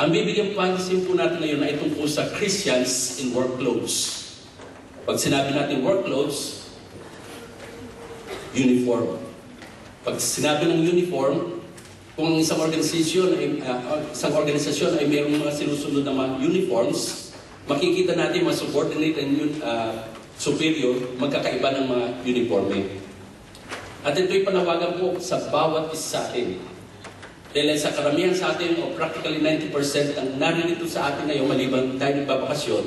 Ang bibigyan pansin po natin ngayon ay tungkol sa Christians in work clothes. Pag sinabi natin work clothes, uniform. Pag sinabi ng uniform, kung isang organisasyon ay mayroong mga sinusunod na mga uniforms, makikita natin mga subordinate and superior, magkakaiba ng mga uniforme. At ito'y panawagan po sa bawat isa sa atin. Dahil sa karamihan sa atin, o practically 90% ang naririto sa atin ngayon, maliban tayo nagbabakasyon,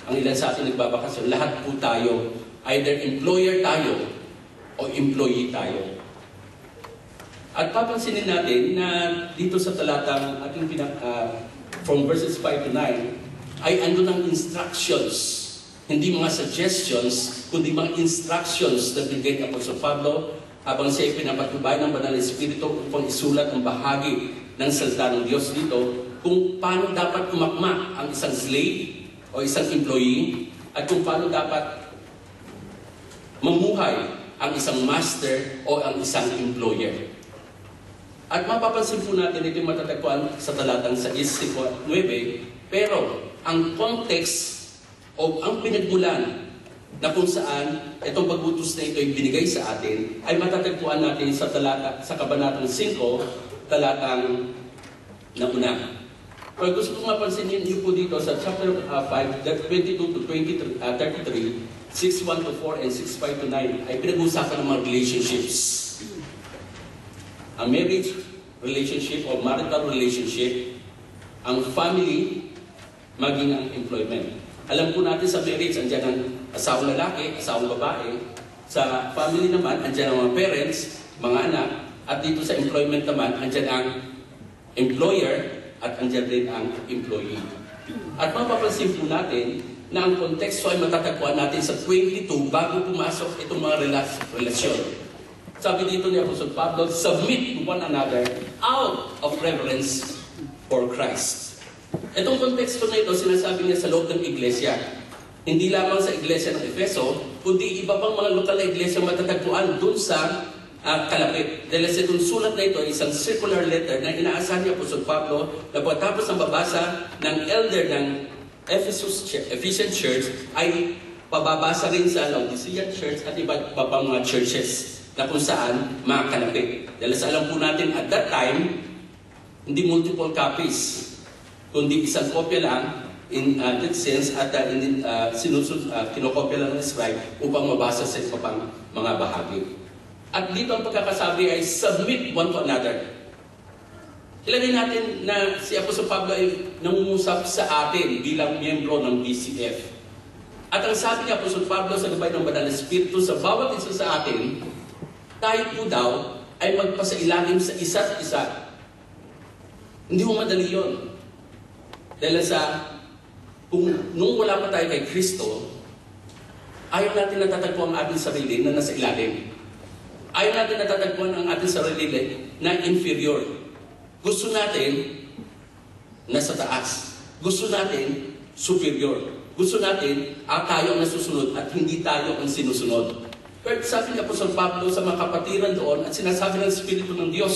ang ilan sa atin nagbabakasyon, lahat po tayo, either employer tayo o employee tayo. At papansinin natin na dito sa talatang ating from verses 5 to 9, ay ando ng instructions, hindi mga suggestions, kundi mga instructions na bigay ni Apostol Pablo habang siya ay pinapatubay ng Banal na Espiritu upang isulat ang bahagi ng salita ng Diyos dito kung paano dapat umakma ang isang slave o isang employee at kung paano dapat mamuhay ang isang master o ang isang employer. At mapapansin po natin ito yung matatagpuan sa talatang 6:9, pero ang context o ang pinagmulan na kung saan itong pagbutos na ito ay binigay sa atin ay matatagpuan natin sa kabanatang 5, talatang nauna. Pero gusto kong mapansinin niyo po dito sa chapter 5, 22 to 33, 6:1 to 4 and 6:5 to 9 ay pinag-uusapan ng mga relationships. Ang marriage relationship o marital relationship, ang family, maging ang employment. Alam po natin sa marriage, andyan ang asawang lalaki, asawang babae. Sa family naman, andyan ang mga parents, mga anak. At dito sa employment naman, andyan ang employer at andyan din ang employee. At mapapansin po natin na ang konteksto ay matatagpuan natin sa 22 bago pumasok itong mga relasyon. Sabi dito ni Apostol Pablo, submit to one another out of reverence for Christ. Itong konteksto na ito, sinasabi niya sa loob ng iglesia. Hindi lamang sa iglesia ng Efeso, kundi iba pang mga lokal na iglesia matatagpuan dun sa kalapit. Dahil sa itong sulat na ito ay isang circular letter na inaasahan ni Apostol Pablo na pagkatapos ng babasa ng elder ng Ephesian Church ay pababasa rin sa Laodicean Church at iba't pa pang mga churches na kung saan mga kalapit. Dahil sa alam po natin at that time, hindi multiple copies, kundi isang kopya lang in that sense at kinokopya lang ng scribe upang mabasa sa iba pang mga bahagi. At dito ang pagkakasabi ay submit one to another. Ilagay natin na si Apostol Pablo ay nangungusap sa atin bilang miyembro ng BCF. At ang sabi ni Apostol Pablo sa gabay ng Banal na Espiritu sa bawat isa sa atin, tayo po daw ay magpasailalim sa isa't isa. Hindi mo madali yun. Dahil kung nung wala pa tayo kay Kristo, ayaw natin natatagpuan ang ating sarili na nasa ilalim. Ayaw natin natatagpuan ang ating sarili na inferior. Gusto natin nasa taas. Gusto natin superior. Gusto natin tayo ang nasusunod at hindi tayo ang sinusunod. Pero sabi ni Apostol Pablo sa mga kapatiran doon at sinasabi ng Espiritu ng Diyos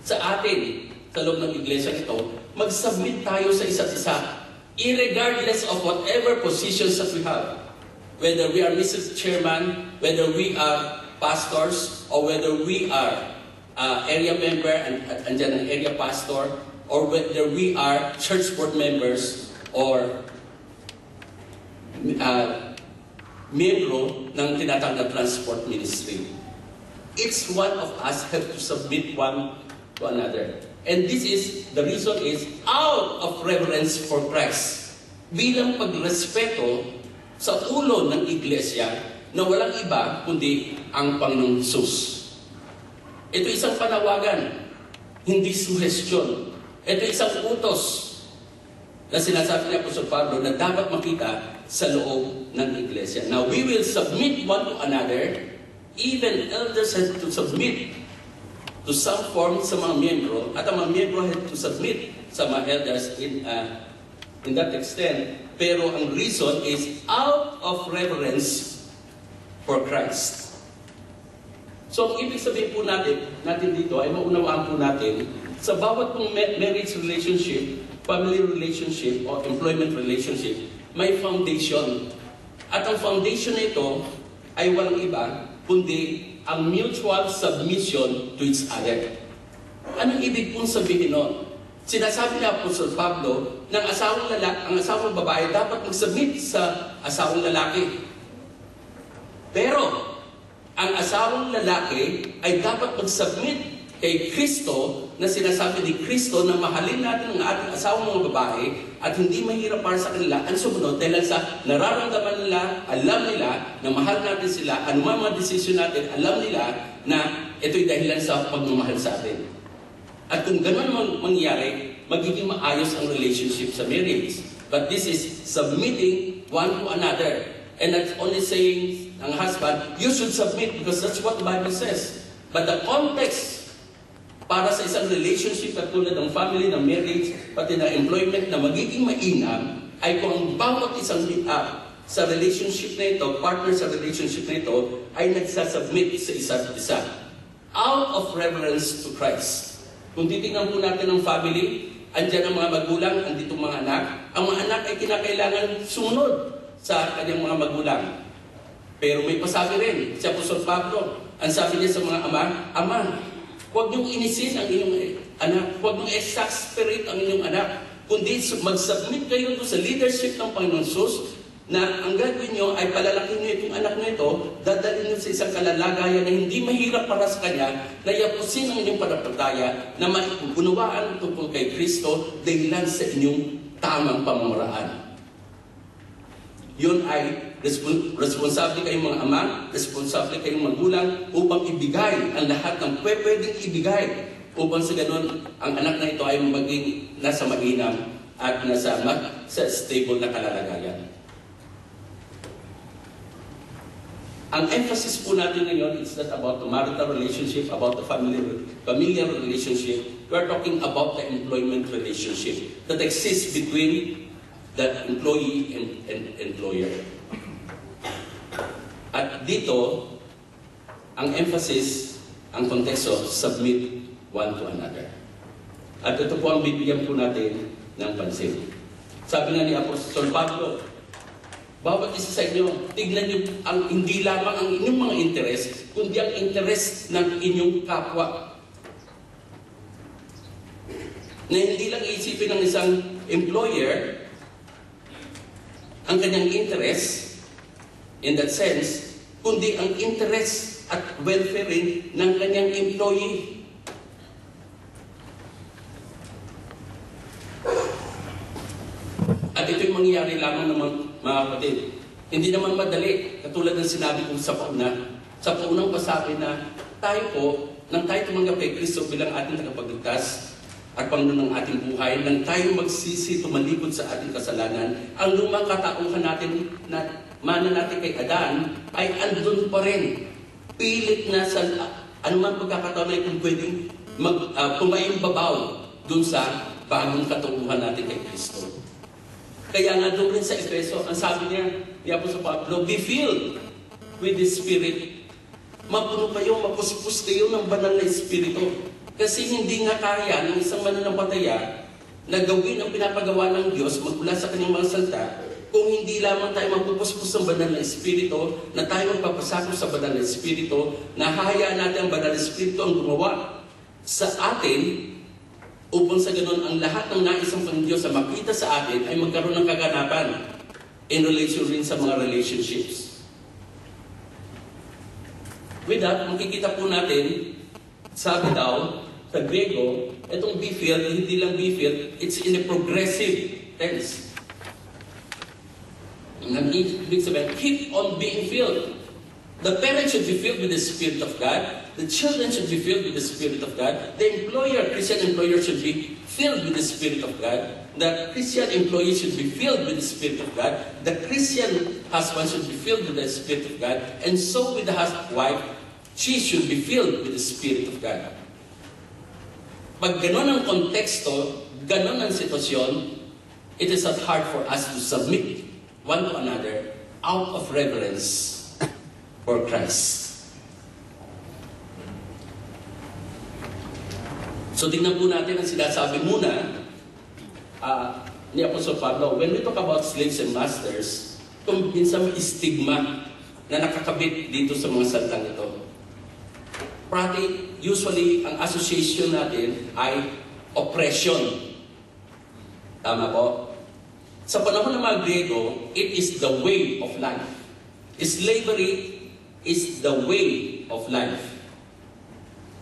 sa atin, sa loob ng iglesia nito, mag-submit tayo sa isa't isa, irregardless of whatever positions that we have. Whether we are Mrs. Chairman, whether we are pastors, or whether we are area member and andyan ang area pastor, or whether we are church board members, or miyembro ng tinatawag na transport ministry. Each one of us have to submit one to another. And this is, the reason is, out of reverence for Christ. Bilang pagrespeto sa ulo ng iglesia na walang iba kundi ang Panginoong Hesus. Ito isang panawagan, hindi suhestyon. Ito isang utos na sinasabi ni Apostol Pablo na dapat makita sa loob ng iglesia. Now, we will submit one to another. Even elders have to submit to some form sa mga miyembro, at ang mga miyembro have to submit sa mga elders in that extent. Pero ang reason is out of reverence for Christ. So, ang ibig sabihin po natin dito ay maunawaan po natin sa bawat pong marriage relationship, family relationship, o employment relationship, may foundation. At ang foundation na ito ay walang iba, kundi ang mutual submission to each other. Anong ibig pong sabihin nun? Sinasabi ni Apostol Pablo ng ang asawang babae dapat mag-submit sa asawang lalaki. Pero, ang asawang lalaki ay dapat mag-submit kay Kristo na sinasabi ni Kristo na mahalin natin ang ating asawang mga babae at hindi mahirap para sa kanila ang sumunod dahil sa nararamdaman nila, alam nila na mahal natin sila, anumang mga desisyon natin, alam nila na ito'y dahilan sa pagmamahal sa atin. At kung ganun mangyari, magiging maayos ang relationship sa marriage. But this is submitting one to another. And that's only saying, ang husband, you should submit because that's what the Bible says. But the context para sa isang relationship katulad ng family, ng marriage, pati ng employment na magiging mainam ay kung ang bawat isang sa relationship na ito, partner sa relationship na ito, ay nagsasubmit sa isa't isa. Out of reverence to Christ. Kung titingnan po natin ang family, andyan ang mga magulang, andito mga anak. Ang mga anak ay kinakailangan sumunod sa kanyang mga magulang. Pero may pasabi rin, si Apostol Pablo, ang sabi niya sa mga ama, huwag niyong inisin ang inyong anak, huwag niyong exasperate ang inyong anak, kundi mag-submit kayo sa leadership ng Panginoon Jesus, na ang gagawin niyo ay palalakin niyo itong anak na ito, dadalhin niyo sa isang kalalagayan na hindi mahirap para sa kanya, na yapusin ang inyong pananampalataya, na maiunawaan tungkol kay Kristo, dahilan sa inyong tamang pamamaraan. Yun ay responsable kayong mga ama, responsable kayong magulang upang ibigay ang lahat ng pwedeng ibigay upang sa ganun ang anak na ito ay maging nasa mainam at nasa stable na kalalagayan. Ang emphasis po natin ngayon is not about the marital relationship, about the familial relationship. We are talking about the employment relationship that exists between the employee and employer. At dito, ang emphasis, ang konteksto, submit one to another. At ito po ang bibigyan po natin ng pansin. Sabi nga ni Apostol Pablo, bawat isa sa inyo, tignan niyo ang hindi lamang ang inyong mga interes, kundi ang interes ng inyong kapwa. Na hindi lang iisipin ng isang employer ang kanyang interest in that sense, kundi ang interest at welfare rin ng kanyang employee. At ito'y mangyayari lamang naman, mga kapatid. Hindi naman madali, katulad ng sinabi ko sa paunang pasabi na tayo po, nang tayo tumanggap kay Kristo bilang ating tagapagligtas at Panginoon ng ating buhay, nang tayo magsisi, tumalikod sa ating kasalanan, ang lumang katauhan natin na mana natin kay Adan ay andun pa rin. Pilit na sa anumang pagkakataon ay kung pwedeng kumaimbabaw dun sa bagong katauhan natin kay Kristo. Kaya nga doon rin sa Efeso, ang sabi niya, ni Apostol Pablo, be filled with the Spirit. Mapuno kayo, mapuspos kayo ng banal na Espiritu. Kasi hindi nga kaya ng isang mananampalataya na gawin ang pinapagawa ng Diyos magmula sa kanyang mga salita kung hindi lamang tayo magpupuspos ng banal na Espiritu, na tayo magpapasakop sa banal na Espiritu, na hahayaan natin ang banal na Espiritu ang gumawa sa atin upang sa ganun ang lahat ng nais ng Panginoon na makita sa atin ay magkaroon ng kaganapan in relation rin sa mga relationships. With that, makikita po natin, sabi daw, sa Grego, itong be filled, hindi lang be filled, it's in a progressive tense. Ang ibig sabihin, keep on being filled. The parents should be filled with the Spirit of God. The children should be filled with the Spirit of God. The Christian employer should be filled with the Spirit of God. The Christian employee should be filled with the Spirit of God. The Christian husband should be filled with the Spirit of God. And so with the wife, she should be filled with the Spirit of God. Pag ganon ang konteksto, ganon ang sitwasyon, it is not hard for us to submit one to another out of reverence for Christ. So tingnan po natin ang sinasabi muna ni Apostle Pablo. When we talk about slaves and masters, kung minsan may stigma na nakakabit dito sa mga salitang ito. Usually, ang association natin ay oppression. Tama po? Sa panahon ng mga Griego, it is the way of life. Slavery is the way of life.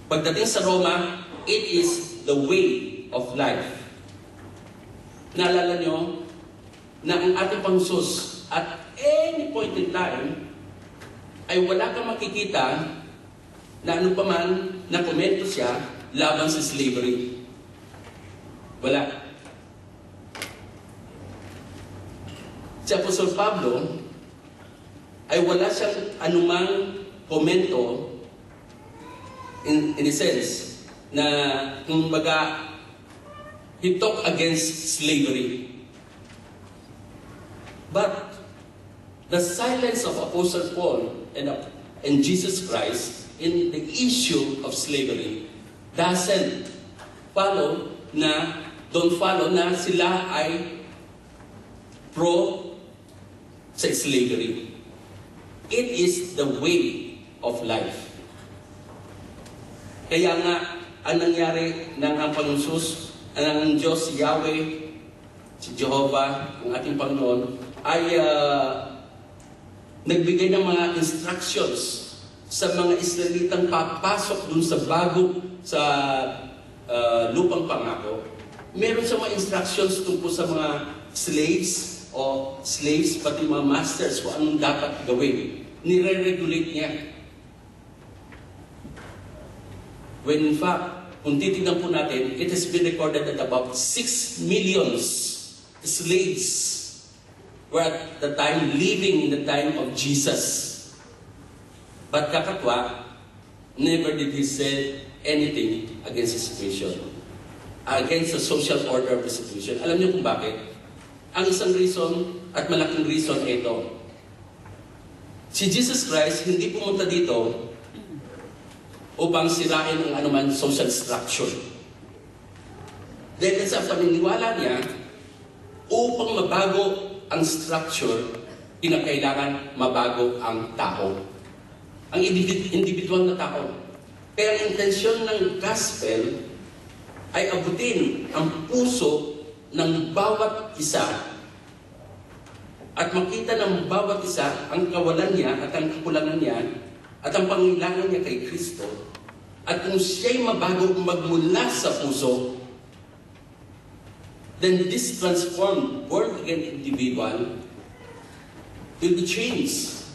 Pagdating sa Roma, it is the way of life. Naalala nyo na ang ating Panginoon at any point in time ay wala kang makikita na ano pa man na komento siya laban sa slavery. Wala. Si Apostol Pablo ay wala siyang anumang komento in a sense na kumbaga he talked against slavery. But the silence of Apostle Paul and Jesus Christ in the issue of slavery doesn't don't follow na sila ay pro sa slavery. It is the way of life. Kaya nga, ang nangyari ng ang Panginoon, ang Diyos, si Yahweh, si Jehovah, ang ating Panginoon, ay nagbigay ng mga instructions sa mga Israelitang papasok dun sa lupang pangako. Meron sa mga instructions tungkol sa mga slaves, pati mga masters, kung anong dapat gawin. Nire-regulate niya. When in fact, kung titignan po natin, it has been recorded that about 6 million slaves were at the time living in the time of Jesus. But kakatwa, never did he say anything against the situation, against the social order of the situation. Alam niyo kung bakit? Ang isang reason at malaking reason ito. Si Jesus Christ hindi pumunta dito upang sirain ang anuman social structure. Dahil sa paniniwala niya, upang mabago ang structure, kinakailangan mabago ang tao. Ang individual na tao. Kaya ang intensyon ng gospel ay abutin ang puso ng bawat isa at makita ng bawat isa ang kawalan niya at ang kakulangan niya at ang pangailangan niya kay Kristo. At kung siya'y mabago magmula sa puso, then this transformed, born-again individual will be changed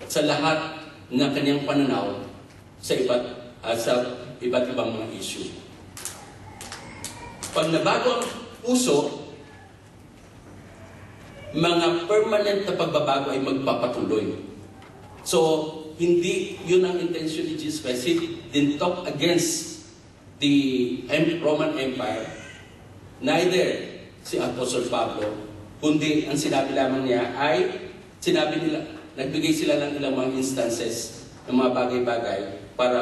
sa lahat na kanyang pananaw sa iba't ibang mga issue. Pag nabago ang puso, mga permanent na pagbabago ay magpapatuloy. So, hindi yun ang intention ni Jesus Christ. He didn't talk against the Roman Empire, neither si Apostle Pablo, kundi ang sinabi lamang niya ay, nagbigay sila ng ilang mga instances ng mga bagay-bagay para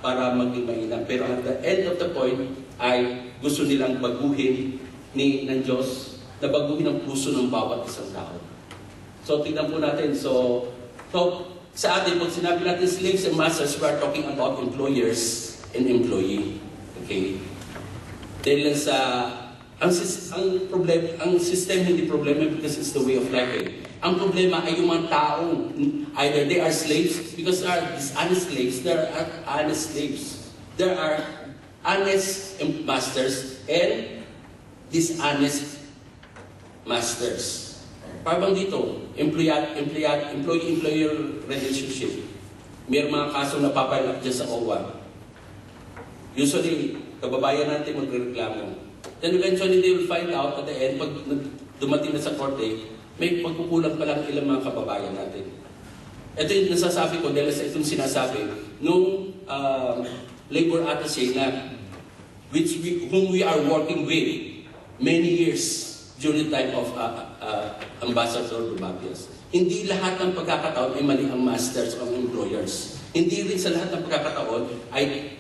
para maging mainam. Pero at the end of the point ay gusto nilang baguhin ng Diyos na baguhin ang puso ng bawat isang tao. So tingnan po natin. So sa atin, pag sinabi natin slaves and masters, we are talking about employers and employee. Okay? Dahil sa ang system hindi problema because it's the way of life. Ang problema ay yung mga taong either they are slaves because there are dishonest slaves, there are honest slaves. There are honest masters and dishonest masters. Parang dito, employee-employer relationship. May mga kasong napapile up dyan sa OWA. Usually, kababayan natin magreklamo. Then eventually, they will find out at the end, pag dumating na sa korte, may pagkukulang pa lang ilang mga kababayan natin. Ito yung nasasabi ko dahil sa itong sinasabi nung labor attaché na whom we are working with many years during the time of Ambassador Dumaguez. Hindi lahat ng pagkakataon ay mali ang masters o employers. Hindi rin sa lahat ng pagkakataon ay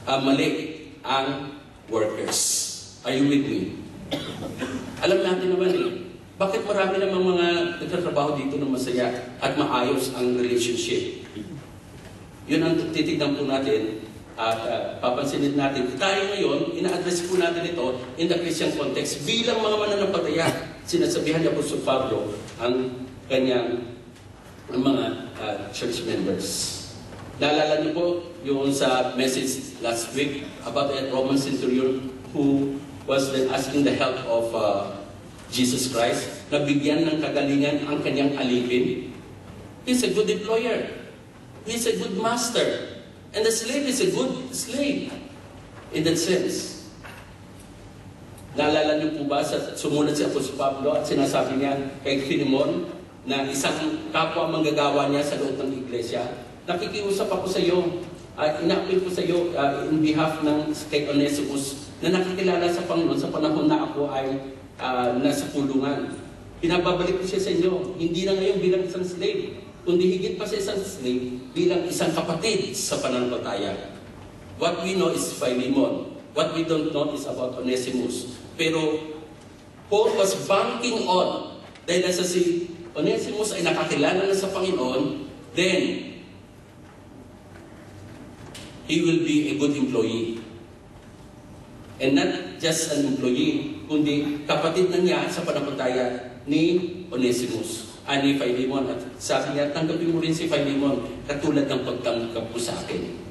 mali ang workers. Are you with me? Alam natin naman bakit marami namang mga nagtatrabaho dito na masaya at maayos ang relationship? Yun ang titignan po natin at papansinin natin. Tayo ngayon, ina-address po natin ito in the Christian context. Bilang mga mananampalataya, sinasabihan ni Apostol Pablo ang kanyang mga church members. Naalala niyo po yung sa message last week about a Roman centurion who was then asking the help of Jesus Christ, na bigyan ng kagalingan ang kanyang alipin. He's a good employer. He's a good master. And the slave is a good slave. In that sense. Naalala niyo po ba sumulat si Apostol Pablo at sinasabi niya kay Philemon na isang kapwa manggagawa niya sa loob ng iglesia, nakikiusap ako sa iyo, ina-appeal ko sa iyo in behalf ng kay Onesimus na nakikilala sa Panginoon sa panahon na ako ay nasa kulungan. Pinababalik ko siya sa inyo, hindi na ngayon bilang isang slave, kundi higit pa sa isang slave, bilang isang kapatid sa pananampalataya. What we know is Philemon. What we don't know is about Onesimus. Pero Paul was banking on, dahil nasa si Onesimus ay nakakilala na sa Panginoon, then he will be a good employee. And not just an employee, kundi kapatid na niya sa pananampalataya ni Onesimus, ni Philemon. At sabi niya, tanggapin mo rin si Philemon, katulad ng pagtanggap mo sa akin.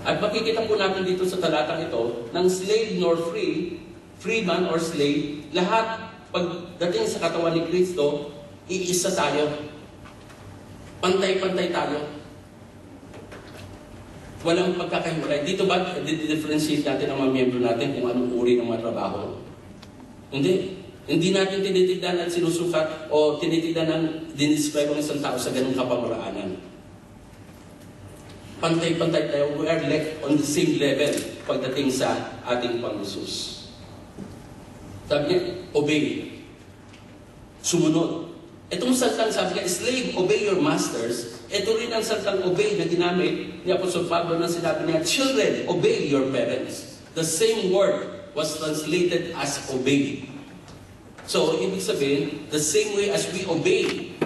At makikita po natin dito sa talatang ito, ng slave nor free, freeman or slave, lahat pagdating sa katawan ni Kristo, iisa tayo. Pantay-pantay tayo. Walang pagkakahiwalay. Dito ba, differentiate natin ang mga miyembro natin kung anong uri ng mga trabaho? Hindi. Hindi natin tinitignan at sinusukat o tinitignan ang dinescribe ang isang tao sa ganung kapamaraanan. Pantay-pantay tayo. We are like on the same level pagdating sa ating Panginoon. Sabi niya, obey. Sumunod. Itong salitang sabi niya, slave, obey your masters. Ito rin ang salitang obey na ginamit ni Apostol Pablo na sinabi niya, children, obey your parents. The same word was translated as obey. So, ibig sabihin, the same way as we obey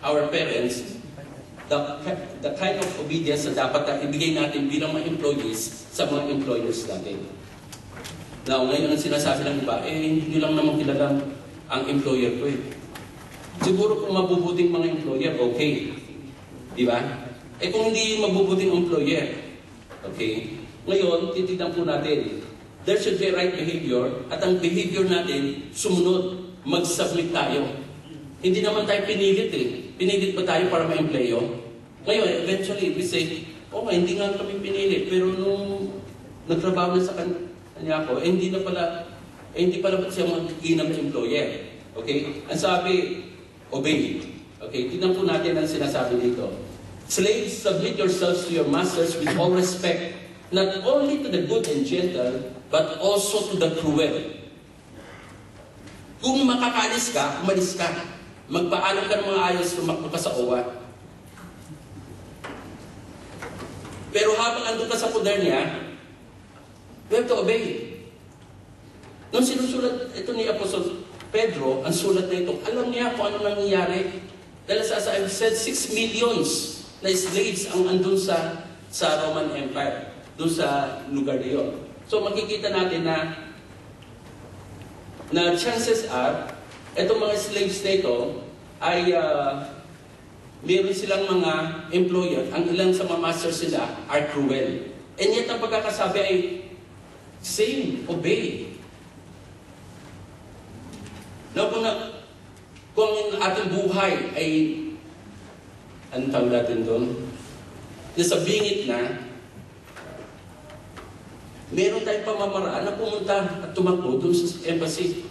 our parents, the kind of obedience na dapat na ibigay natin bilang mga employees sa mga employers natin. Now, ngayon ang sinasabi ng iba, hindi lang naman kilala ang employer ko Siguro kung mabubuting mga employer, okay. Di ba? Kung hindi mabubuting employer, okay. Ngayon, titignan po natin, there should be right behavior, at ang behavior natin, sumunod, mag-submit tayo. Hindi naman tayo pinilit Pinilit ba tayo para ma-empleyo? Ngayon, eventually, we say, hindi nga kami pinilit, pero nung nagtrabaho na sa kanya ako, hindi pala siya mag-inang employer. Okay? Ang sabi, obey. Okay? Tingnan po natin ang sinasabi dito. Slaves, submit yourselves to your masters with all respect, not only to the good and gentle, but also to the cruel. Kung makakaalis ka, umalis ka. Magpaalam ka ng mga ayos, tumakbo ka sa OWA. Pero habang andun ka sa poder niya, we have to obey. Nung sinusulat ito ni Apostol Pedro, ang sulat na ito, alam niya kung ano nangyayari. Dahil as I've said, 6 millions na slaves ang andun sa Roman Empire, doon sa lugar na yun. So makikita natin na chances are, itong mga slaves na ito ay meron silang mga employer. Ang ilan sa mga masters sila are cruel. And yet ang pagkakasabi ay same, obey. Now, kung ating buhay ay, anong tawag natin doon? Nasa bingit na, meron tayong pamamaraan na pumunta at tumakbo doon sa embassy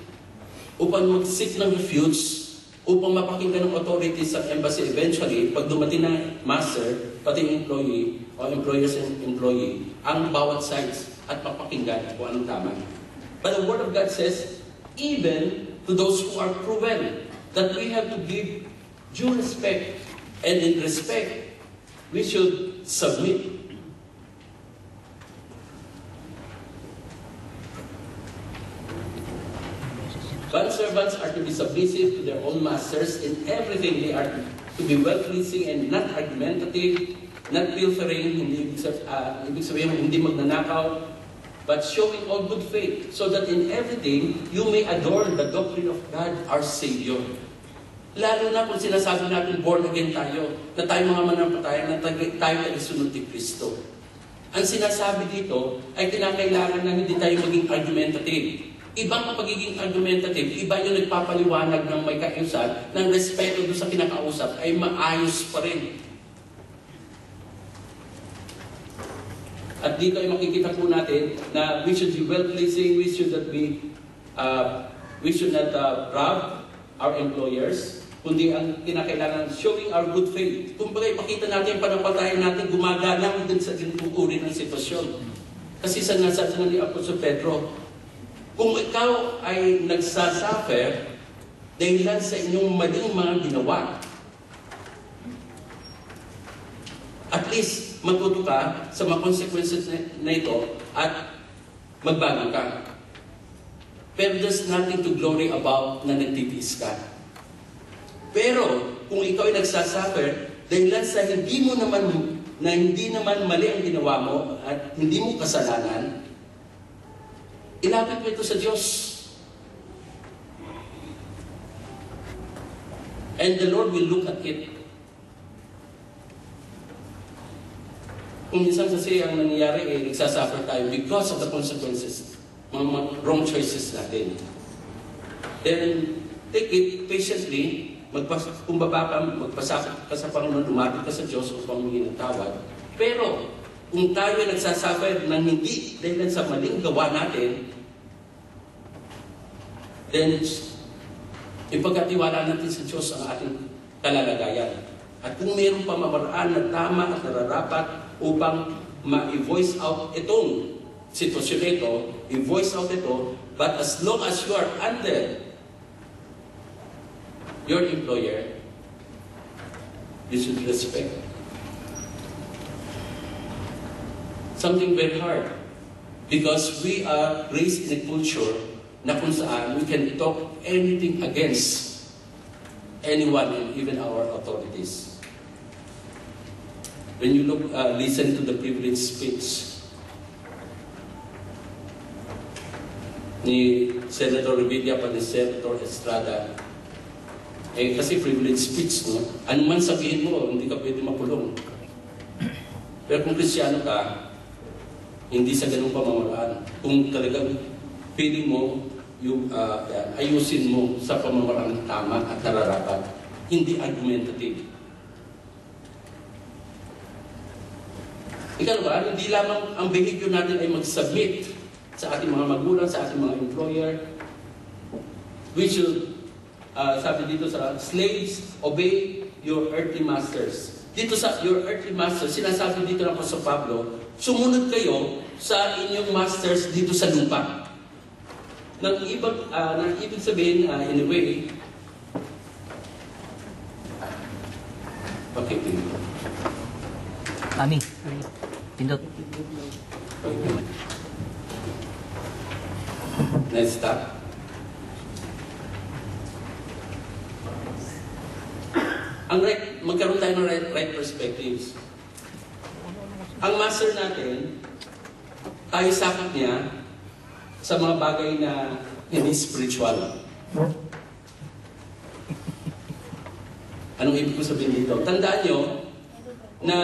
upang mag-seek ng refuge, upang mapakinggan ng authorities sa embassy eventually, pag dumating na master, pati employee, o employers and employee, ang bawat sides at mapakinggan kung anong tama. But the Word of God says, even to those who are cruel, that we have to give due respect. And in respect, we should submit. Bondservants are to be submissive to their own masters in everything. They are to be well-pleasing and not argumentative, not pilfering, ibig sabihin hindi magnanakaw, but showing all good faith, so that in everything you may adorn the doctrine of God, our Savior. Lalo na kung sinasabi natin born again tayo, na tayo mga manampalataya, na tayo ay sunod ni Kristo. Ang sinasabi dito ay kinakailangan na hindi tayo maging argumentative. Ibang ang pagiging argumentative, iba yung nagpapaliwanag ng may kaayusan, ng respeto doon sa kinakausap, ay maayos pa rin. At dito ay makikita po natin na we should be well-pleasing, we should not rob our employers, kundi ang kinakailangan showing our good faith. Kung bagay, pakita natin yung panapatayan natin, gumagalang din sa ganitong uri ng sitwasyon. Kasi sa nasabi ni Apostol Pedro, kung ikaw ay nagsasuffer dahilan sa inyong maling mga ginawa, at least matuto ka sa mga consequences na ito at magbago ka. Pero there's nothing to glory about na nagtitiis ka. Pero kung ikaw ay nagsasuffer dahilan sa hindi naman mali ang ginawa mo at hindi mo kasalanan, ilapit mo ito sa Diyos. And the Lord will look at it. Kung minsan kasi ang nangyayari ay nagsasuffer tayo because of the consequences, mga wrong choices natin. Then, take it patiently, kumbaba ka, magpasakit ka sa Panginoon, lumapit ka sa Diyos upang humingi ng tawad. Pero, kung tayo ay nagsasuffer ng hindi dahil sa maling gawa natin, then ipagkatiwala natin sa Diyos ang ating kalalagayan. At kung mayroong pamamaraan na tama at nararapat upang ma-voice out itong sitwasyon ito, i-voice out ito, but as long as you are under your employer, you should respect. Something very hard because we are raised in a culture na kung saan we can talk anything against anyone and even our authorities. When you listen to the privilege speech ni Senator Revilla pa ni Senator Estrada, kasi privilege speech, no? Ano man sabihin mo, hindi ka pwede mapulong. Pero kung Kristiyano ka, hindi sa ganung pamamaraan. Kung talagang feeling mo, ayusin mo sa pamamaraan tama at nararapat. Hindi argumentative. Ikaw ba, hindi lamang ang behavior natin ay mag-submit sa ating mga magulang, sa ating mga employer. We should, sabi dito sa slaves, obey your earthly masters. Dito sa your earthly masters, sinasabi dito ng Apostol Pablo, sumunod kayo sa inyong masters dito sa lupa. Nang ibig sabihin, in a way, okay, Ami, pindot. Let's stop. Magkaroon tayo ng right perspectives. Ang master natin, tayo sakit niya sa mga bagay na hindi spiritual. Anong ibig ko sabihin dito? Tandaan nyo na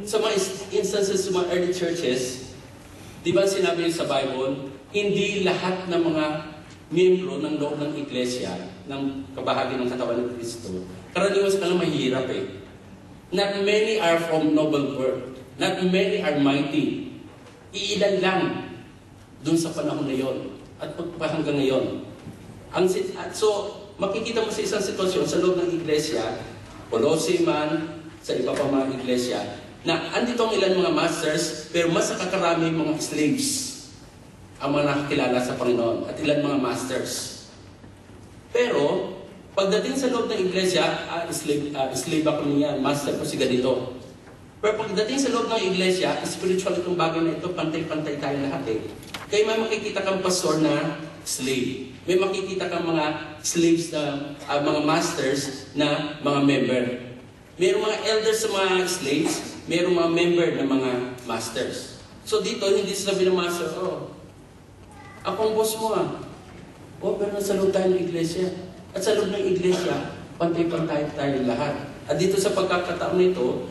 sa mga instances sa mga early churches, di ba sinabi sa Bible, hindi lahat ng mga miyembro ng loob ng iglesia, ng kabahagi ng katawan ng Kristo, karaniwan sa kanila mahirap eh. Not many are from noble birth. Not many are mighty. Iilan lang dun sa panahon na yon at hanggang ngayon. So, makikita mo sa isang sitwasyon sa loob ng iglesia, Colossae man, sa iba pa mga iglesia, na andito ang ilan mga masters, pero mas nakakarami mga slaves ang mga nakakilala sa Panginoon at ilan mga masters. Pero, pagdating sa loob ng iglesia, slave ako niya, master ko si ganito. Pero pagdating sa loob ng iglesia, spiritual itong bagay na ito, pantay-pantay tayo lahat eh. Kaya may makikita kang pastor na slave. May makikita kang mga slaves na, mga masters na mga member. Mayroong mga elders sa mga slaves, mayroong mga member na mga masters. So dito, hindi sabi ng master, ako ang boss mo ah. Pero nasa loob tayo ng iglesia. At sa loob ng iglesia, pantay-pantay tayo lahat. At dito sa pagkakataon nito,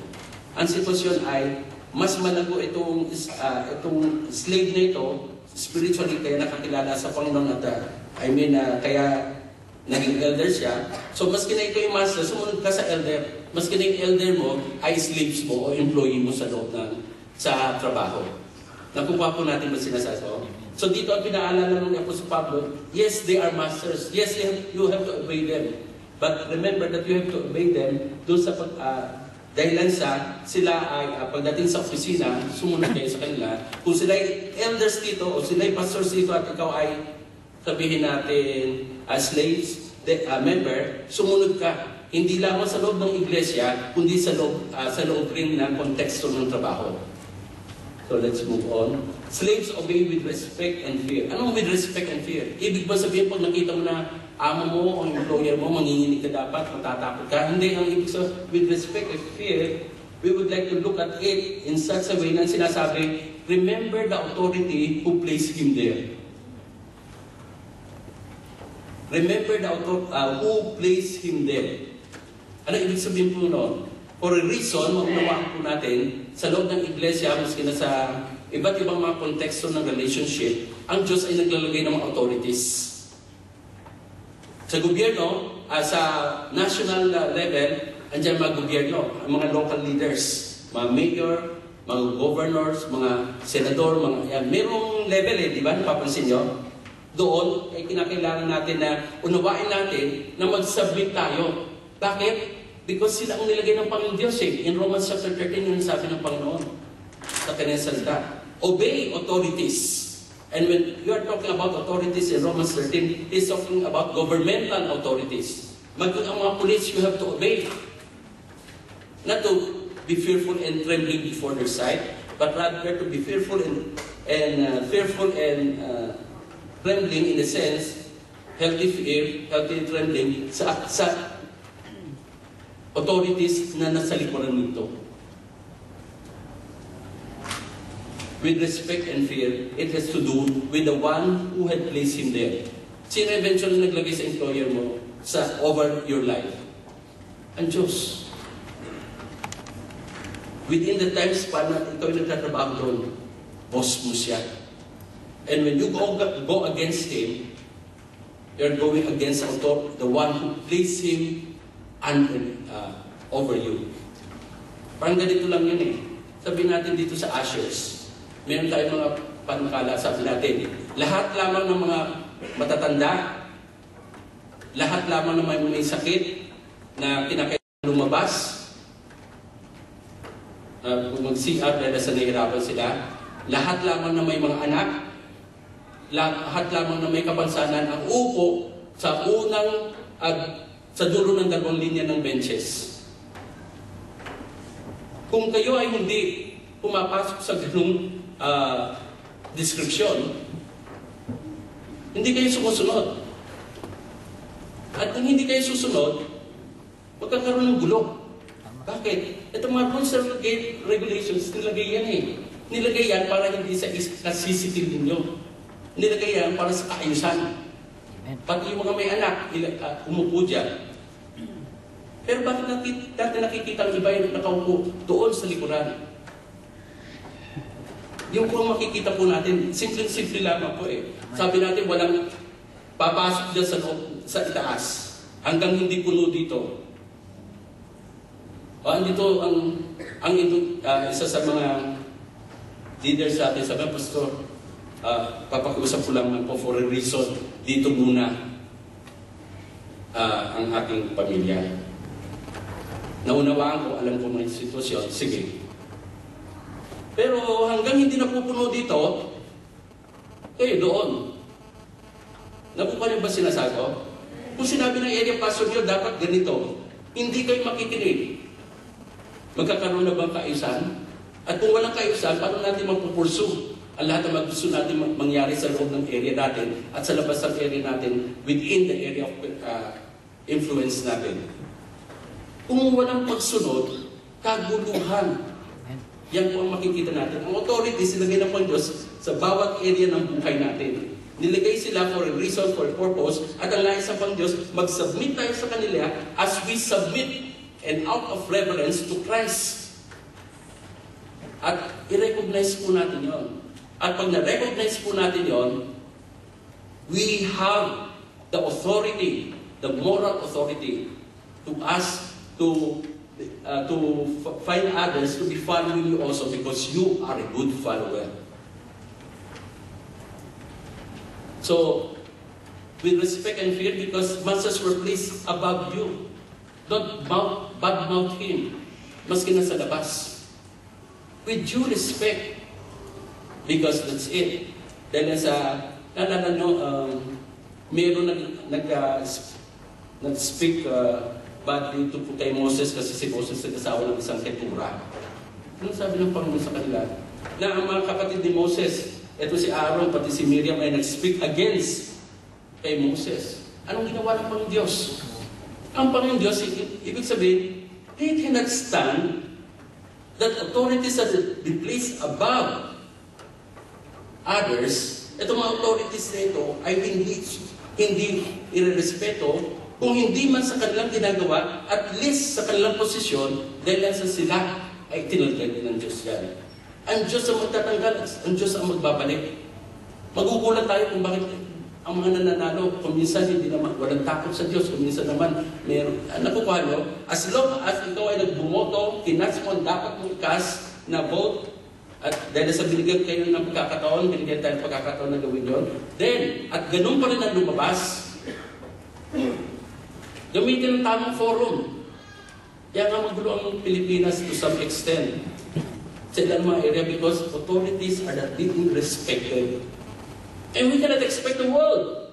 ang sitwasyon ay mas malago itong slave na ito, spiritually kaya nakakilala sa Panginoon at kaya naging elder siya. So maski na ikaw yung master, sumunod ka sa elder. Maski na yung elder mo ay slaves mo o employee mo sa loob sa trabaho. Nakukuha po natin ba sinasabi ko? So dito ang pinaalala ng Apostle Pablo, yes, they are masters. Yes, you have to obey them. But remember that you have to obey them doon sa dahilan sila ay pagdating sa opisina, sumunod kayo sa kanila. Kung sila ay elders dito o sila ay pastors dito at ikaw ay sabihin natin slaves, member, sumunod ka. Hindi lamang sa loob ng iglesia, kundi sa loob rin ng konteksto ng trabaho. So let's move on. Slaves obey with respect and fear. Anong with respect and fear? Ibig ba sabihin pag nakita mo na amo mo o employer mo, manginginig ka dapat, matatakot ka? Hindi, ang ibig sabihin, with respect and fear, we would like to look at it in such a way na sinasabi, remember the authority who placed him there. Remember the who placed him there. Ano ibig sabihin po noon? For a reason, maunawaan po natin, sa loob ng iglesia, maski na sa iba't ibang mga konteksto ng relationship, ang Diyos ay naglalagay ng mga authorities. Sa gobyerno, sa national level, andyan mga gobyerno, ang mga local leaders, mga mayor, mga governors, mga senador, merong level di ba? Napapansin nyo? Doon ay kinakailangan natin na unawain natin na mag-submit tayo. Bakit? Because sila ang nilagay ng Panginoon Diyos In Romans chapter 13, yung sabi ng Panginoon sa kanyang salita. Obey authorities. And when you are talking about authorities in Romans 13, he's talking about governmental authorities. Maging ang mga police, you have to obey. Not to be fearful and trembling before their sight, but rather to be fearful and trembling in the sense, healthy fear, healthy trembling sa authorities na nasa likuran nito. With respect and fear, it has to do with the one who had placed him there. Sino eventually naglagay sa employer mo over your life? Ang Diyos. Within the time span na ikaw yung nagtatrabaho doon, boss mo siya. And when you go against him, you're going against the one who placed him over you. Parang ganito lang yun Sabihin natin dito sa ushers, meron tayong mga panukala, sabi natin, lahat lamang ng mga matatanda, lahat lamang ng may sakit na kinakailangan lumabas, kung mag-CR dahil sa nahihirapan sila, lahat lamang na may mga anak, lahat lamang na may kapansanan ang upo sa unang sa dulo ng dalawang linya ng benches. Kung kayo ay hindi pumapasok sa ganung description, hindi kayo sumusunod. At kung hindi kayo susunod, magkakaroon ng gulo. Bakit? Ito mga rules and regulations, nilagay yan Nilagay yan para hindi sa CCTV ninyo. Nilagay yan para sa kaayusan. Pati yung mga may anak, umupo dyan. Pero bakit natin nakikita ang iba yung nakaupo doon sa likuran? Yung po makikita po natin, simple-simple lamang po Sabi natin, walang papasok dyan sa itaas. Hanggang hindi puno dito. Andito isa sa mga leaders natin, sabi, Pastor, papakiusap ko lang po for a reason, dito muna ang aking pamilya. Naunawaan ko, alam ko may sitwasyon, sige. Pero hanggang hindi napupuno dito, doon. Nakuha niyo ba sinasabi ko? Kung sinabi ng area pastor niyo, dapat ganito, hindi kayo makikinig. Magkakaroon na bang kaayusan? At kung walang kaayusan, paano natin mapupursu ang lahat ng gusto natin mangyari sa loob ng area natin at sa labas ng area natin within the area of influence natin? Kung walang pagsunod, kaguluhan. Yan po ang makikita natin. Ang authority, silagay na po ang Diyos sa bawat area ng buhay natin. Nilagay sila for a reason, for a purpose, at ang nais ng Diyos, mag-submit tayo sa kanila as we submit and out of reverence to Christ. At i-recognize po natin yon. At pag na-recognize po natin yon, we have the authority, the moral authority to ask, to find others to be following you also because you are a good follower. So, with respect and fear, because masters were placed above you. Don't badmouth him, maski nasa labas. With due respect, because that's it. Dahil naalala nyo, mayroon nag-speak badly to kay Moses kasi si Moses nag-asawa ng isang ketura. Ano sabi ng Panginoon sa kanila? Na ang mga kapatid ni Moses, ito si Aaron, pati si Miriam ay nag-speak against kay Moses. Anong ginawa ng Panginoon Diyos? Ang Panginoon Diyos, ibig sabihin, He cannot stand that authorities that be placed above others. Itong mga authorities na ito ay hindi irerespeto kung hindi man sa kanilang ginagawa, at least sa kanilang posisyon, dahil lang sa sila ay tinalagay din ng Diyos yan. Ang Diyos ang magtatanggal, ang Diyos ang magbabalik. Magugulat tayo kung bakit ang mga nananalo, kung minsan hindi naman, walang takot sa Diyos, kung minsan naman, meron, nakukuha nyo, as long as ikaw ay nagbumoto, kinas mo, dapat mo ikas na vote, at dahil sa binigyan kayo ng pagkakataon, binigyan tayo ng pagkakataon na gawin yun, then, at ganun pa rin ang lumabas, gamitin ang tamang forum. Kaya nga magulo ang Pilipinas to some extent sa ilang mga area because authorities are not being respected. And we cannot expect the world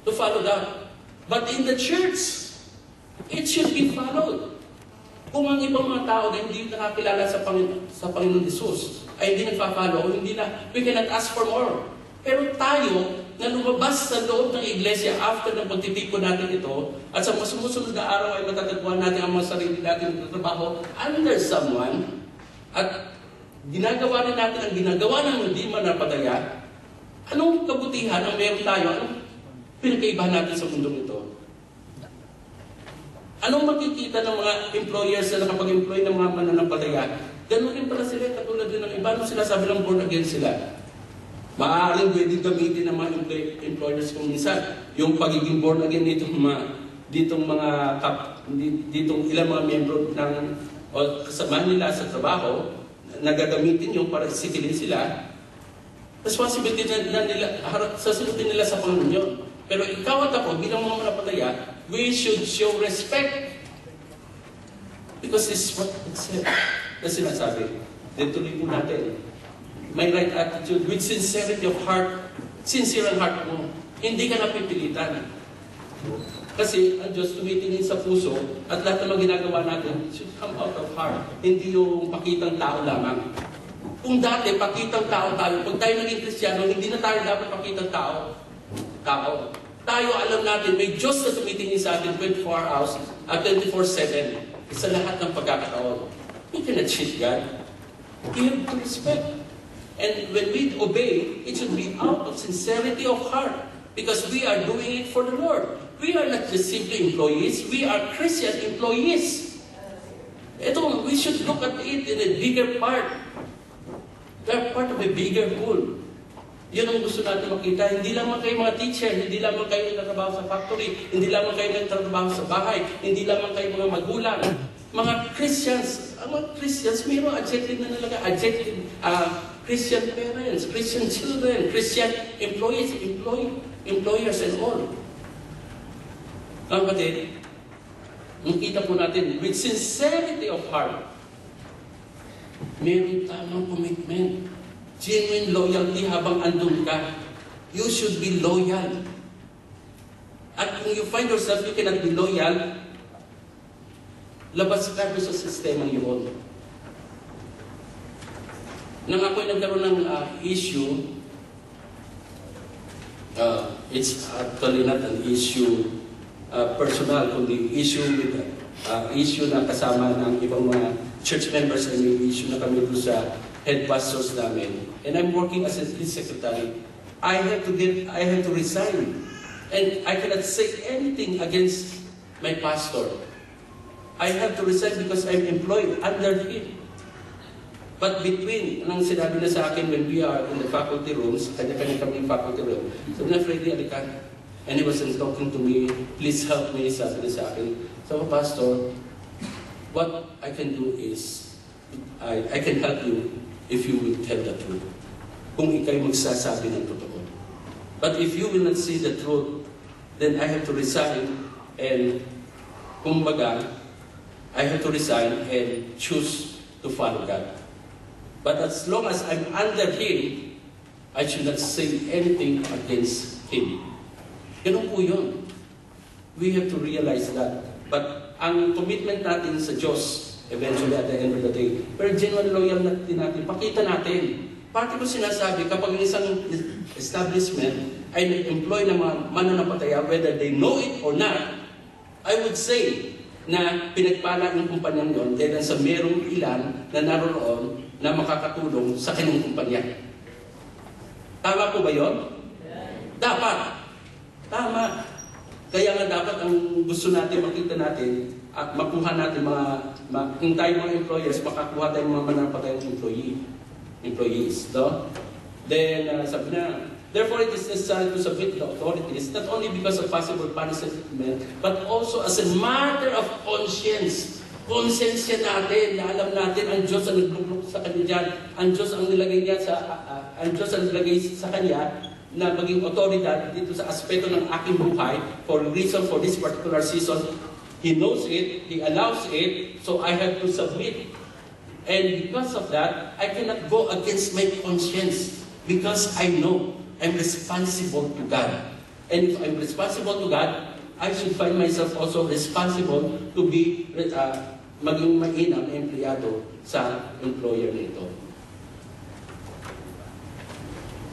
to follow that. But in the church, it should be followed. Kung ang ibang mga tao na hindi nakakilala sa Panginoon Jesus ay hindi nagpa-follow, hindi na, we cannot ask for more. Pero tayo, na lumabas sa loob ng iglesia after ng pagtitipon natin ito, at sa sumusunod na araw ay matatagpuan natin ang mga sarili natin ng trabaho under someone, at ginagawa rin natin ang ginagawa ng hindi manapadaya, anong kabutihan ang meron tayo? Anong pinagkaibahan natin sa mundong ito? Anong makikita ng mga employers na nakapag-employ ng mga mananampalataya? Ganun rin pala sila, katulad din ng iba. Ano sila sabi ng born again sila? Maaaring pwede gamitin ng mga employers kung minsan. Yung pagiging born again ditong ilang mga miyembro ng kasama nila sa trabaho, nagagamitin yung para sikilin sila. Responsibility na nila, sasalutin nila sa Panginoon yun. Pero ikaw at ako, bilang mga mananampalataya, we should show respect. Because this is what it said. Na sinasabi. Then tuloy po natin. May right attitude with sincerity of heart. Sincere ang heart mo. Hindi ka napipilitan. Kasi ang Diyos tumitingin sa puso at lahat ng mga ginagawa natin should come out of heart. Hindi yung pakitang tao lamang. Kung dati, pakitang tao tayo. Pag tayo naging Kristiyano, hindi na tayo dapat pakitang tao. Tayo alam natin, may Diyos na tumitingin sa atin 24 hours at 24/7 sa lahat ng pagkakataon. We cannot cheat God. We have to respect. And when we obey, it should be out of sincerity of heart because we are doing it for the Lord. We are not just simply employees, we are Christian employees. Ito, we should look at it in a bigger part. We are part of a bigger whole. Yun ang gusto natin makita. Hindi lamang kayo mga teacher, hindi lamang kayo nagtatrabaho sa factory, hindi lamang kayo nagtatrabaho sa bahay, hindi lamang kayo mga magulang. Mga Christians, ang mga Christians, mayroong adjective na nalaga. Adjective, Christian parents, Christian children, Christian employees, employers and all. Kapatid, makita po natin, with sincerity of heart, mayroong tamang commitment. Genuine loyalty habang andun ka. You should be loyal. At kung you find yourself you cannot be loyal, Labas ka doon sa sistema yun. Nang ako'y nagkaroon ng issue, it's actually not an issue personal, kundi issue with issue na kasama ng ibang mga church members, ay may issue na kami doon sa head pastors namin. And I'm working as his secretary. I have to resign. And I cannot say anything against my pastor. I have to resign because I'm employed under him. But between, anong sinabi na sa akin when we are in the faculty rooms, kanya-kanya kami yung faculty room, sabi na, Freddy, alikan. And he wasn't talking to me, please help me, sabi na sa akin. So, Pastor, what I can do is, I can help you if you will tell the truth. Kung ikay magsasabi ng totoo. But if you will not see the truth, then I have to resign and, kumbaga, I have to resign and choose to follow God. But as long as I'm under Him, I should not say anything against Him. Ganun po yun. We have to realize that. But ang commitment natin sa Diyos, eventually at the end of the day, pero genuine loyal natin, pakita natin. Pati ko sinasabi, kapag isang establishment ay nag-employ ng mga mananampataya, whether they know it or not, I would say na pinagpala ng kumpanyang yun dahil sa merong ilan na naroon na makakatulong sa kanyang kumpanya. Tama po ba yun? Dapat. Tama. Kaya nga dapat ang gusto natin, makita natin, at makuha natin kung tayo mga employers, makakuha tayo mga mananampatayang employees. No? Then, sabi na, therefore it is necessary to submit to the authorities, not only because of possible punishment, but also as a matter of conscience. Konsensya natin, na alam natin ang Diyos ang nagluklok sa kanya dyan, ang Diyos ang nilagay niya ang Diyos ang nilagay sa kanya na maging otoridad dito sa aspeto ng aking buhay for reason for this particular season. He knows it, He allows it, so I have to submit. And because of that, I cannot go against my conscience because I know I'm responsible to God. And if I'm responsible to God, I should find myself also responsible to be maging mainam na empleyado sa employer nito.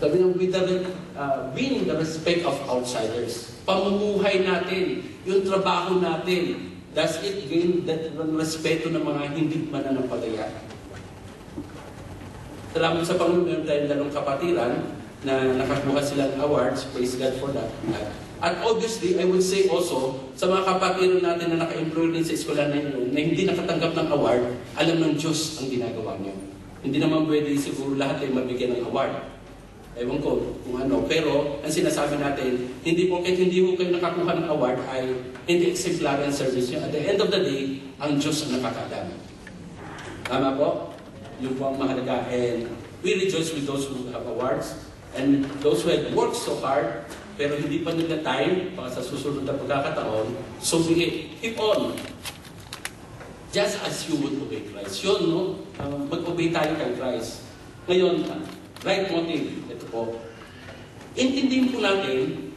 Sabi ng winning the respect of outsiders. Pamumuhay natin, yung trabaho natin, does it gain that respeto ng mga hindi mananampalaya? Salamat sa Panginoon, meron tayong dalawang kapatiran na nakakuha silang awards. Praise God for that. At obviously, I would say also, sa mga kapatiran natin na naka-employ din sa eskwela na yun, na hindi nakatanggap ng award, alam ng Diyos ang ginagawa niyo. Hindi naman pwede siguro lahat ay mabigyan ng award. Ewan ko kung ano. Pero, ang sinasabi natin, hindi po kahit hindi po kayo nakakuha ng award ay hindi exemplary ang service niyo. At the end of the day, ang Diyos ang nakakadami. Tama po? Yun po ang mahalaga. And we rejoice with those who have awards and those who have worked so hard pero hindi pa nila time para sa susunod na pagkakataon. So keep on. Just as you would obey Christ. Yun, no? Mag-obey tayo kay Christ. Ngayon, right motive. Ito po. Intindihin po natin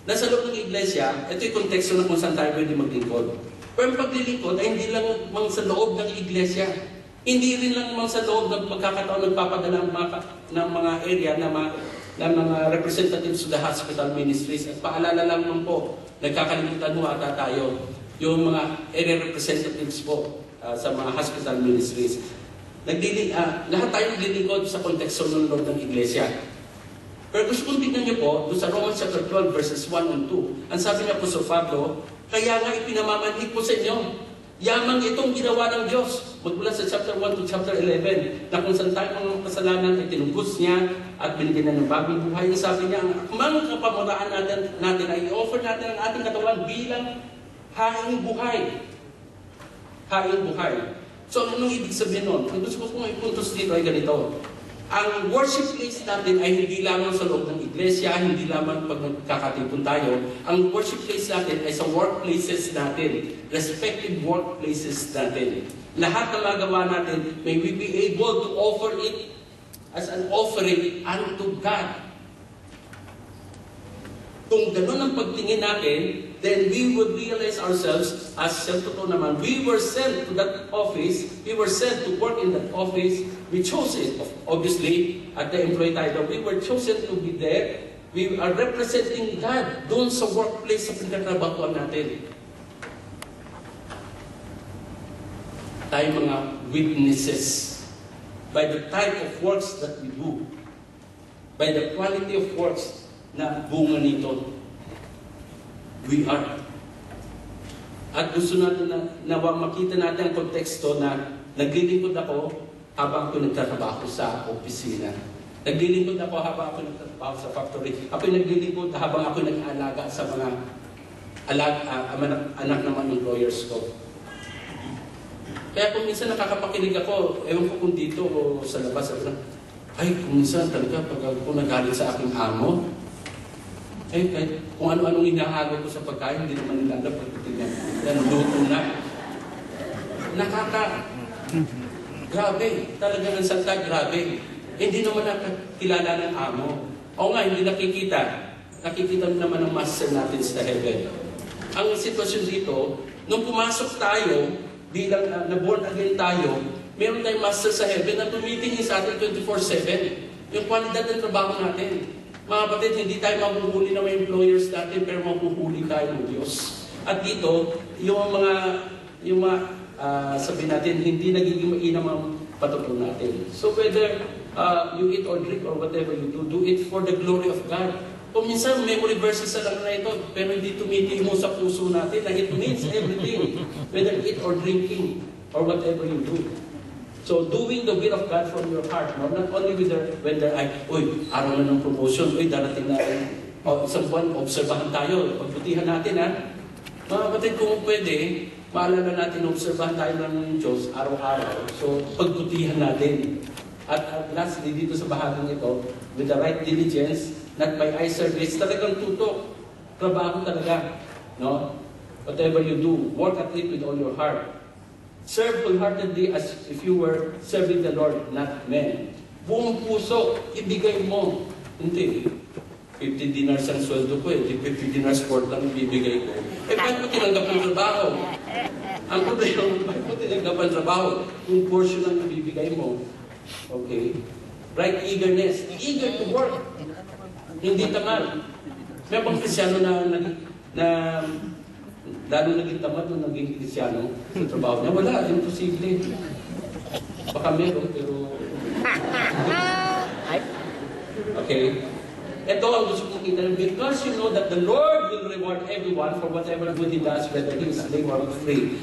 na sa loob ng iglesia, ito yung konteksto na kung saan tayo pwede maglingkod. Pero ang paglilingkod ay hindi lang mang sa loob ng iglesia. Hindi rin lang mang sa loob ng pagkakataon nagpapadala ng mga area na mga representatives of the hospital ministries. At paalala lang naman po, nagkakalimutan mo ata tayo, yung mga area representatives po sa mga hospital ministries. Lahat tayo naglilingkod sa konteksto ng loob ng iglesia. Pero gusto kong tingnan niyo po, doon sa Romans chapter 12 verses 1 and 2, ang sabi niya po sa Pablo, kaya nga ipinamamanhig po sa inyo, yamang itong ginawa ng Diyos. Magmula sa chapter 1 to chapter 11, na kung saan tayo mga kasalanan ay tinubos niya at binigyan na ng bagong buhay. Ang sabi niya, ang mga kapamuraan natin ay i-offer natin ang ating katawan bilang haing buhay. Haing buhay. So, anong ibig sabihin nun? Ang gusto ko kong ipuntos dito ay ganito. Ang worship place natin ay hindi lamang sa loob ng iglesia, hindi lamang pag nagkakatipon tayo. Ang worship place natin ay sa workplaces natin, respective workplaces natin. Lahat ng magawa natin, may we be able to offer it as an offering unto God. Kung gano'n ang pagtingin natin, then we would realize ourselves, as totoo naman, we were sent to that office, we were sent to work in that office, we chose it, obviously, at the employee title, we were chosen to be there, we are representing God doon sa workplace sa pinagtrabahoan natin. Tayo mga witnesses by the type of works that we do, by the quality of works na bunga nito. We are. At gusto natin na makita natin ang konteksto na naglilingkod ako habang ako nagtatrabaho sa opisina. Naglilingkod ako habang ako nagtatrabaho sa factory. Ako naglilingkod habang ako nag-aalaga sa mga anak ng mga employers ko. Kaya kung minsan nakakapakinig ako, ewan ko kung dito o sa labas, ay kung minsan talaga pag ako nagalit sa aking amo, kahit kung ano-anong inahago ko sa pagkain, hindi naman nila alam pagtitignan. Yan, luto na. Grabe. Talaga ng salta, grabe. Hindi naman nakakilala ng amo. O nga, hindi nakikita. Nakikita naman ng master natin sa heaven. Ang sitwasyon dito, nung pumasok tayo, bilang na-born again tayo, meron tayong master sa heaven na tumitingin sa atin 24/7. Yung kwalidad ng trabaho natin. Mga kapatid, hindi tayo mahuhuli ng mga employers natin, pero mahuhuli tayo ng Diyos. At dito, yung mga sabihin natin, hindi nagiging mainam ang patutunan natin. So whether you eat or drink or whatever you do it for the glory of God. Kung minsan, memory verses lang na ito, pero hindi tumitimo sa puso natin, na it means everything. Whether eat or drinking or whatever you do. So, doing the will of God from your heart, no? Not only when there ay, araw na ng promotion, darating na isang buwan, obserbahan tayo, pagbutihan natin, ha? Mga kapatid, kung pwede, maalala natin, obserbahan tayo ng Diyos araw-araw. So, pagbutihan natin. At lastly, dito sa bahaging ito, with the right diligence, not by eye service, talagang tutok. Trabaho talaga, no? Whatever you do, work at it with all your heart. Serve wholeheartedly as if you were serving the Lord, not men. Buong puso, ibigay mo. Hindi. 50 dinars ang sweldo ko, 50 dinars for lang ibibigay ko. Bakit mo tinanggap ng trabaho? Ang problema, bakit mo tinanggap ng trabaho? Kung portion lang ibibigay mo. Okay? Right eagerness. Eager to work. Hindi tamad. May pang Kristyano na lalo naging tamad nung naging Kristyano sa trabaho niya. Wala, imposible. Baka meron, pero... Okay? Ito ang gusto kong kita. Because you know that the Lord will reward everyone for whatever good he does, whether he is slave or free.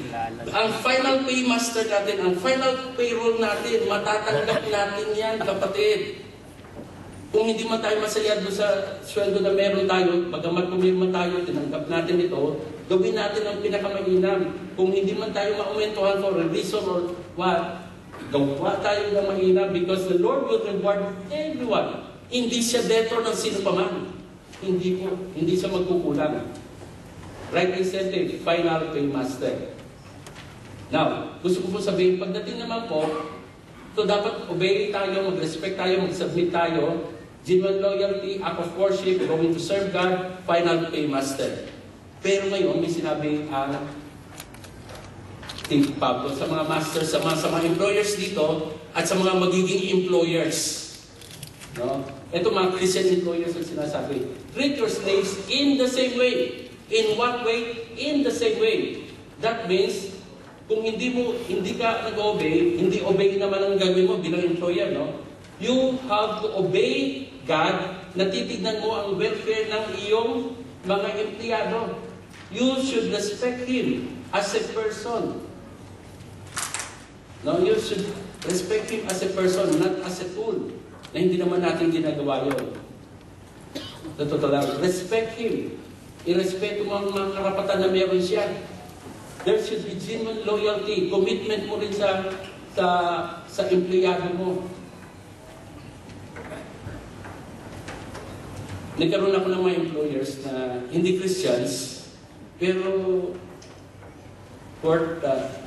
Ang final paymaster natin, ang final payroll natin, matatanggap natin yan, kapatid. Kung hindi man tayo masaya doon sa sweldo na meron tayo, bagamat pumirma tayo, tinanggap natin ito, gawin natin ang pinakamainam. Kung hindi man tayo maumentuhan for a reason or what, gawa tayo ng mainam because the Lord will reward everyone. Hindi siya debtor ng sino pa man. Hindi siya magkukulang. Right incentive, final paymaster. Now, gusto ko po sabihin, pagdating naman po, so dapat obey tayo, mag-respect tayo, mag-submit tayo, genuine loyalty, act of worship, going to serve God, final paymaster. Pero ngayon, may sinabi Pablo sa mga masters, sa mga employers dito, at sa mga magiging employers. No? Ito mga Christian employers ang sinasabi. Treat your slaves in the same way. In what way? In the same way. That means, kung hindi ka nag-obey, hindi obey naman ang gagawin mo bilang employer, no? You have to obey God, na titignan mo ang welfare ng iyong mga empleyado. You should respect Him as a person. No, you should respect Him as a person, not as a tool. Na hindi naman natin ginagawa yun. Totoo lang. Respect Him. I-respeto mo ang mga karapatan na meron siya. There should be genuine loyalty. Commitment mo rin sa empleyado mo. Nagkaroon ako ng mga employers na hindi Christians, pero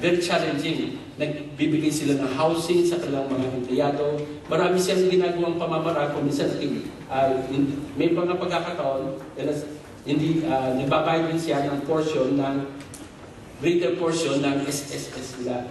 very challenging. Nagbibigay sila ng housing sa kanilang mga empleyado. Marami siyang ginagawang pamamaraan. Kung minsan, may mga pagkakataon, hindi, nagbabayad din siya ng portion ng, greater portion ng SSS nila.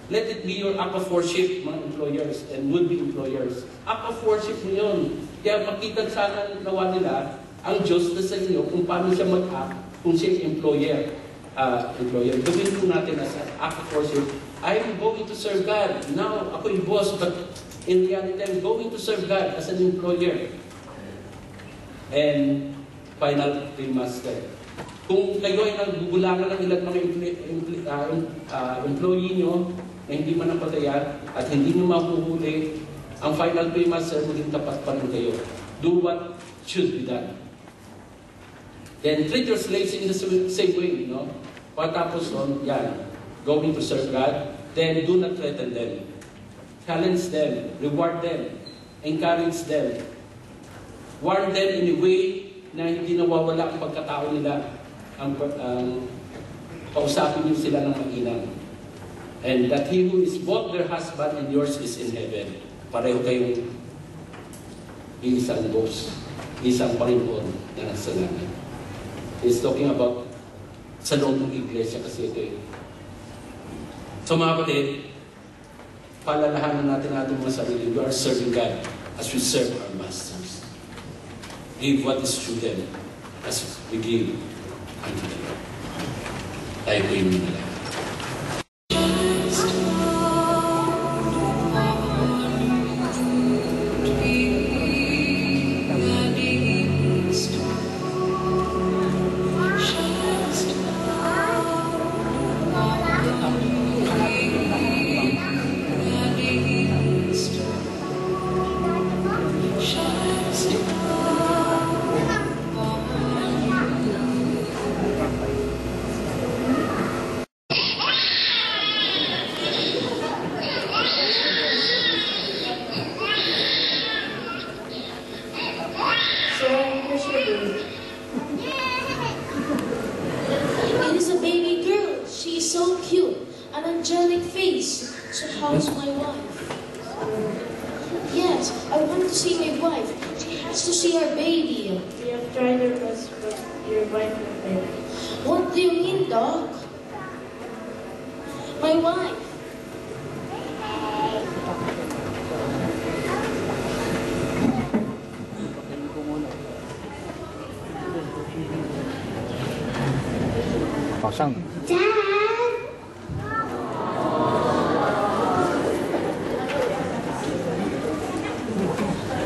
Let it be your act of worship, mga employers and would-be employers. Act of worship mo yun. Kaya makita sana nawa nila ang Diyos na sa inyo kung paano siya mag-act kung siya employer. Gawin po natin as an act of worship. I'm going to serve God. Now, ako yung boss, but in reality, I'm going to serve God as an employer. And final remaster. Kung kayo ay nagbubulangan ng ilang mga employee nyo na hindi man napatayan at hindi nyo mahuhuli, ang final remaster, maging tapat pa rin kayo. Do what should be done. Then treat your slaves in the same way, no? Pagkatapos on, yan, going to serve God, then do not threaten them. Challenge them, reward them, encourage them. Warn them in a way na hindi nawawala ang pagkatao nila. Kausapin niyo sila ng mainam. And that he who is both their husband and yours is in heaven. Pareho kayong isang boss, isang Panginoon na nasa langit. He's talking about sa loob ng iglesia kasi ito eh. So mga kapatid, palalahanan natin natin mga sarili. We are serving God as we serve our masters. Give what is due them as we give unto the Lord. Tayo po yung minala. Dad!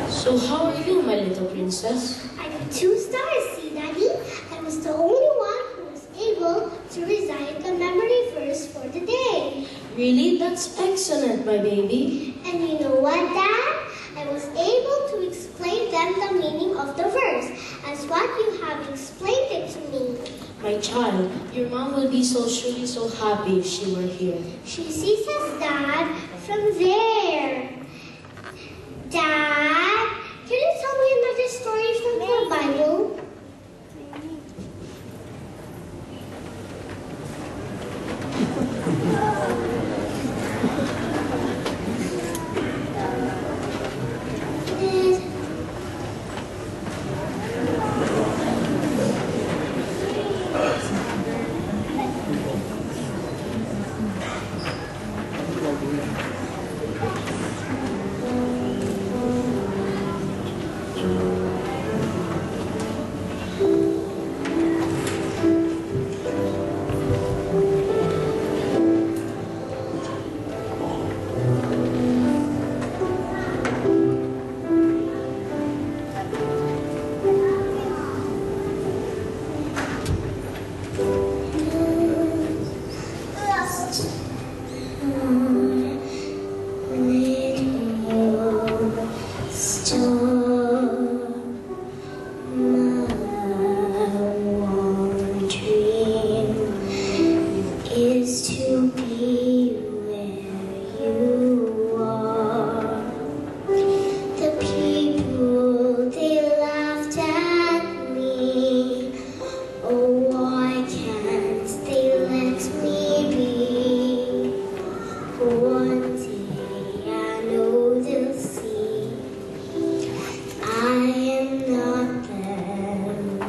So how are you, my little princess? I got 2 stars, see, Daddy? I was the only one who was able to recite the memory verse for the day. Really? That's excellent, my baby. And you know what, Dad? I was able to explain them the meaning of the verse as what you have explained it to me. My child, your mom will be surely so happy if she were here. She sees us, Dad, from there. Dad, can you tell me another story from the Bible? I am not them.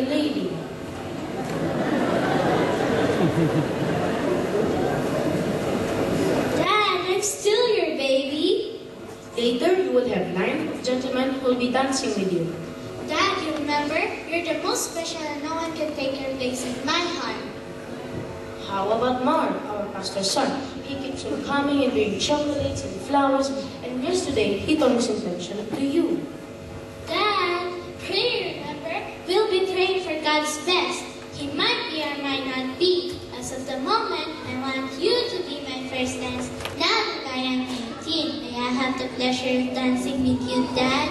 lady. Dad, I'm still your baby. Later, you will have 9 gentlemen who will be dancing with you. Dad, you remember? You're the most special and no one can take your place in my heart. How about Mark, our pastor's son? He keeps on coming and bringing chocolates and flowers, and yesterday he told his intention to you. Dad, pray, remember? We'll be praying for God's best. He might be or might not be. As of the moment, I want you to be my first dance. Now that I am 18, may I have the pleasure of dancing with you, Dad?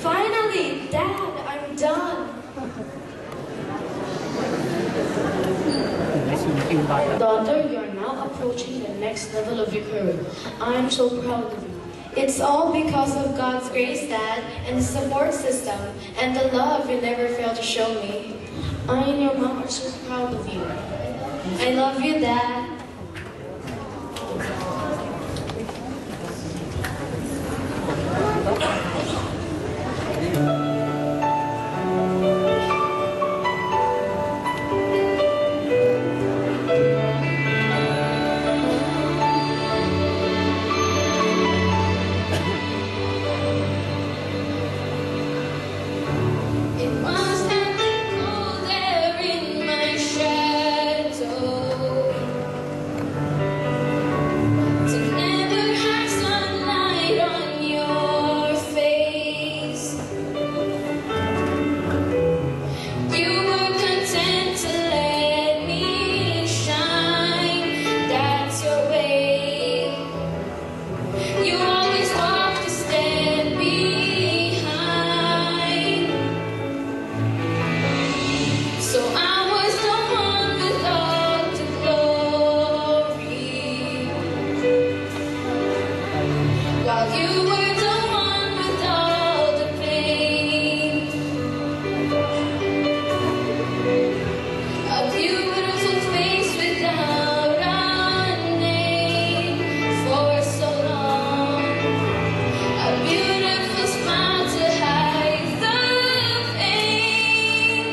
Finally, Dad, I'm done. Daughter, you are now approaching the next level of your career. I am so proud of you. It's all because of God's grace, Dad, and the support system, and the love you never fail to show me. I and your mom are so proud of you. I love you, Dad. It must have been cold there in my shadow to never have sunlight on your face. You were content to let me shine. That's your way. You always walked a step behind. So I was the one with all the glory, while you were the one with all the pain. A beautiful face without a name for so long. A beautiful smile to hide the pain.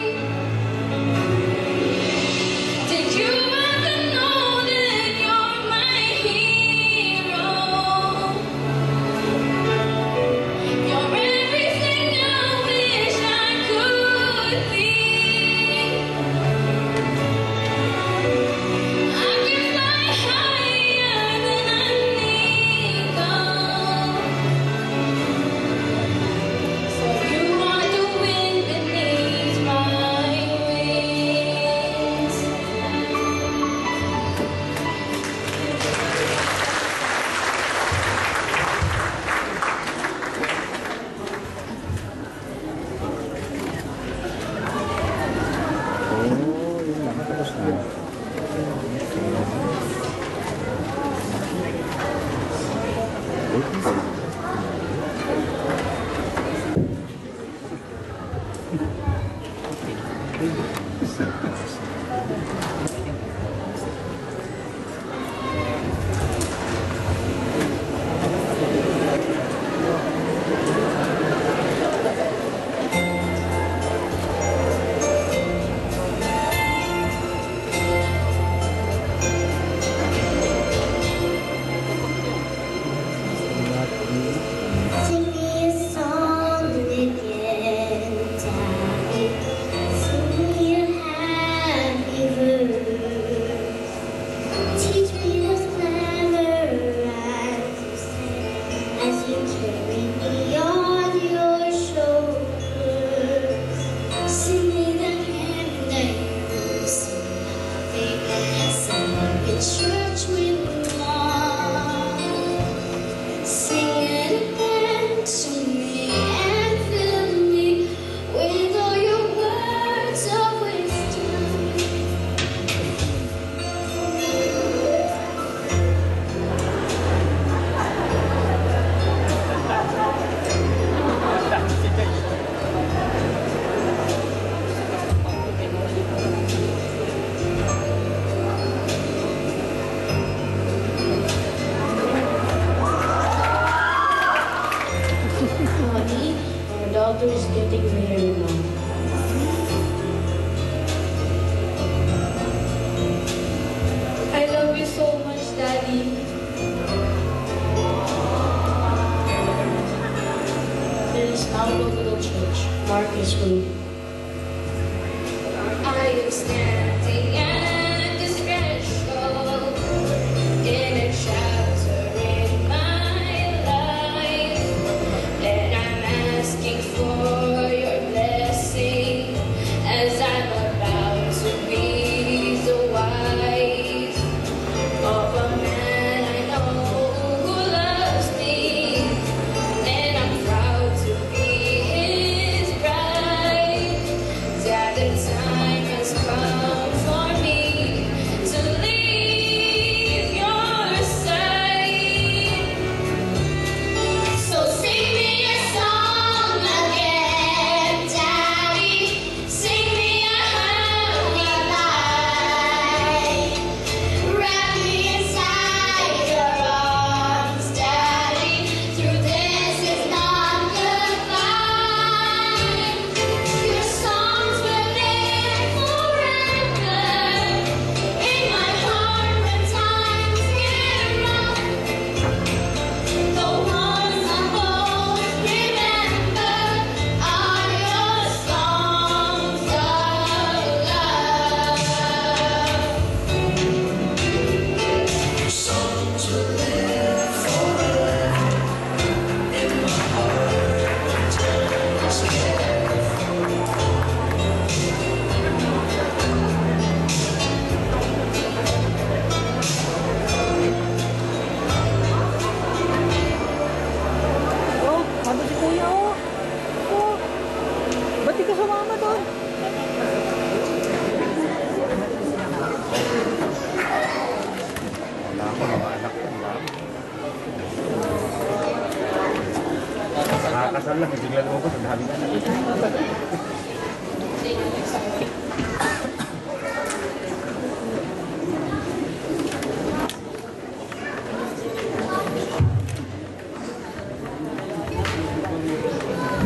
Did you ever know that you're my hero? Sing me a song again, Daddy. Sing me a happy verse. Teach me those clever rhymes you say as you carry me on your shoulders. Sing me the hymn that you sing in church with mom. Sing it again to me and fill me with all your words of wisdom. Honey, our daughter is getting married now. I love you so much, Daddy. There is now no little church. Mark is waiting. I am standing at this threshold in a chapter in my life, and I'm asking for your blessing as I'm about to be the wife of a man I know who loves me, and I'm proud to be his bride. That the time has come for me to leave your side. So sing me a song again, Daddy. Sing me a happy life. Wrap me inside your arms, Daddy. Through this is not goodbye. Your songs will live forever in my heart when times get rough. The ones I most remember are your songs of love. Songs will live forever in my heart when times get Oh, ano si Kuya, oh. Oh. Ba't di ka sumama doon? Wala ako, mga anak ko. Nakakasal lang, bigla lumabas, ang dami anak.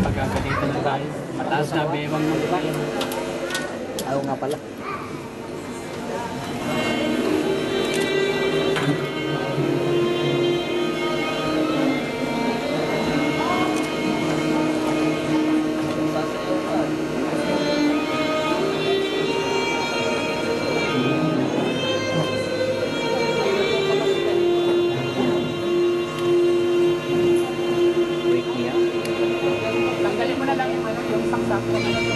Pagkakalitan na tayo. Mataas na bewang ng bayan. Ayaw nga pala. Wake me up. Tanggalin mo na lang yung saksak ko na yung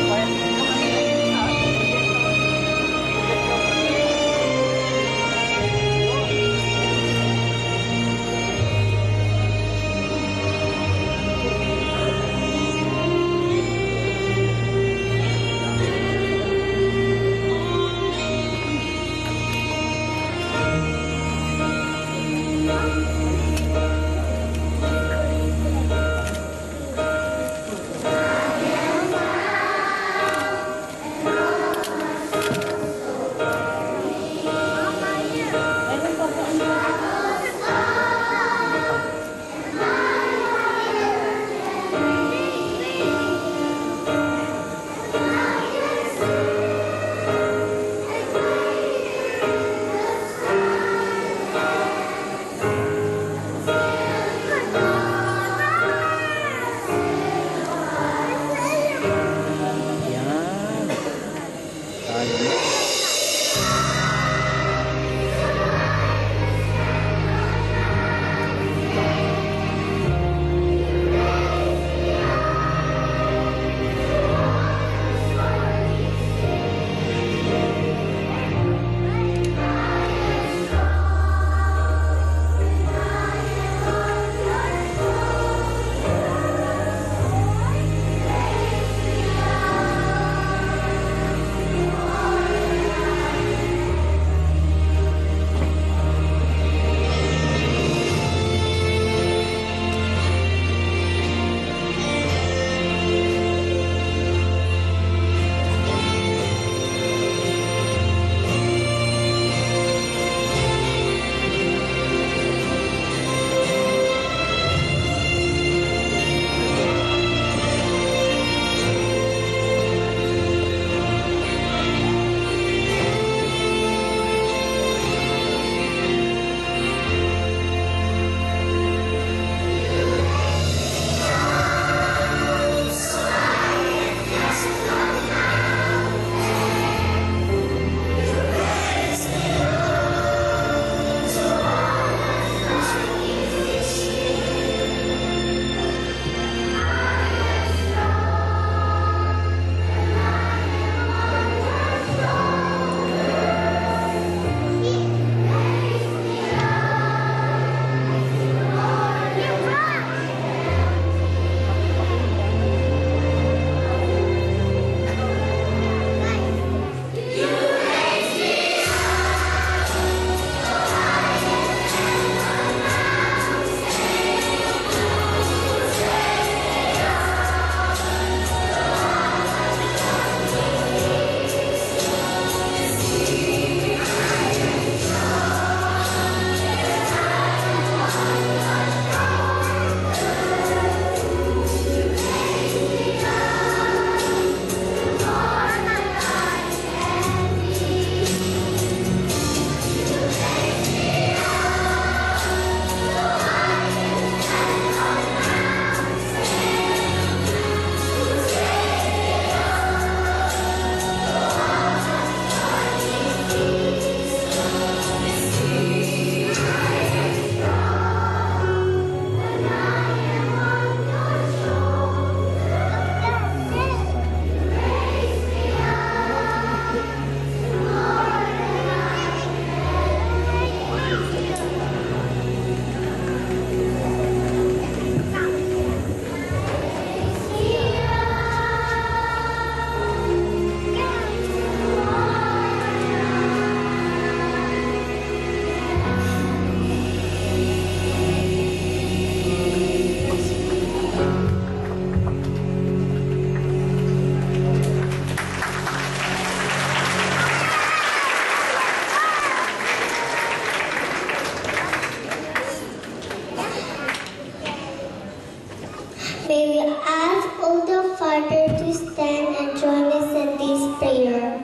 we stand and join us in this prayer?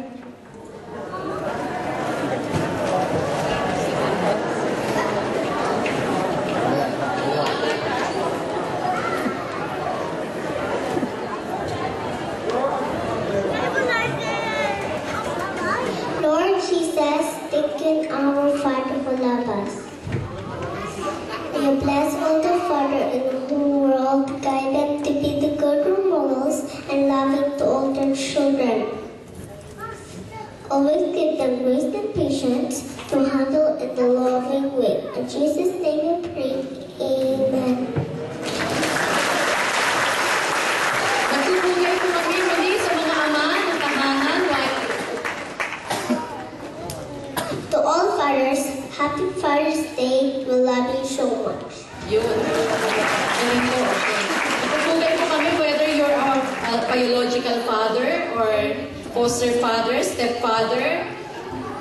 Lord Jesus, taken our Father who loves us. You bless all the Father in the whole world, guide them to be the good role models and loving to all their children. Always give them grace and patience to handle in the loving way. In Jesus' name we pray. Amen. Nagtutulay po kami muli sa mga ama ng tahanan. To all fathers, happy Father's Day. We love you so much. Yun. Galing po. Okay. Nagtutulay po kami whether you're our biological father or foster father, stepfather,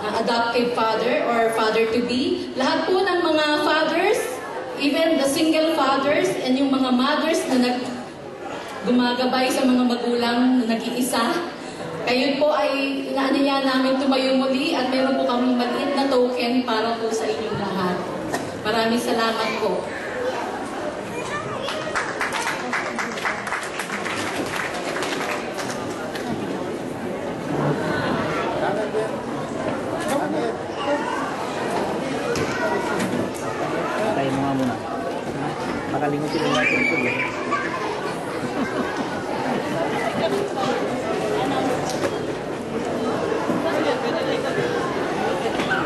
adoptive father, or father-to-be. Lahat po ng mga fathers, even the single fathers and yung mga mothers na gumagabay sa mga magulang na nag-iisa, kayo po ay inaanaya namin tumayo muli at meron po kami maliit na token para po sa inyong lahat. Maraming salamat po. Tayo mo nga muna. Makalingutin lang natin ito.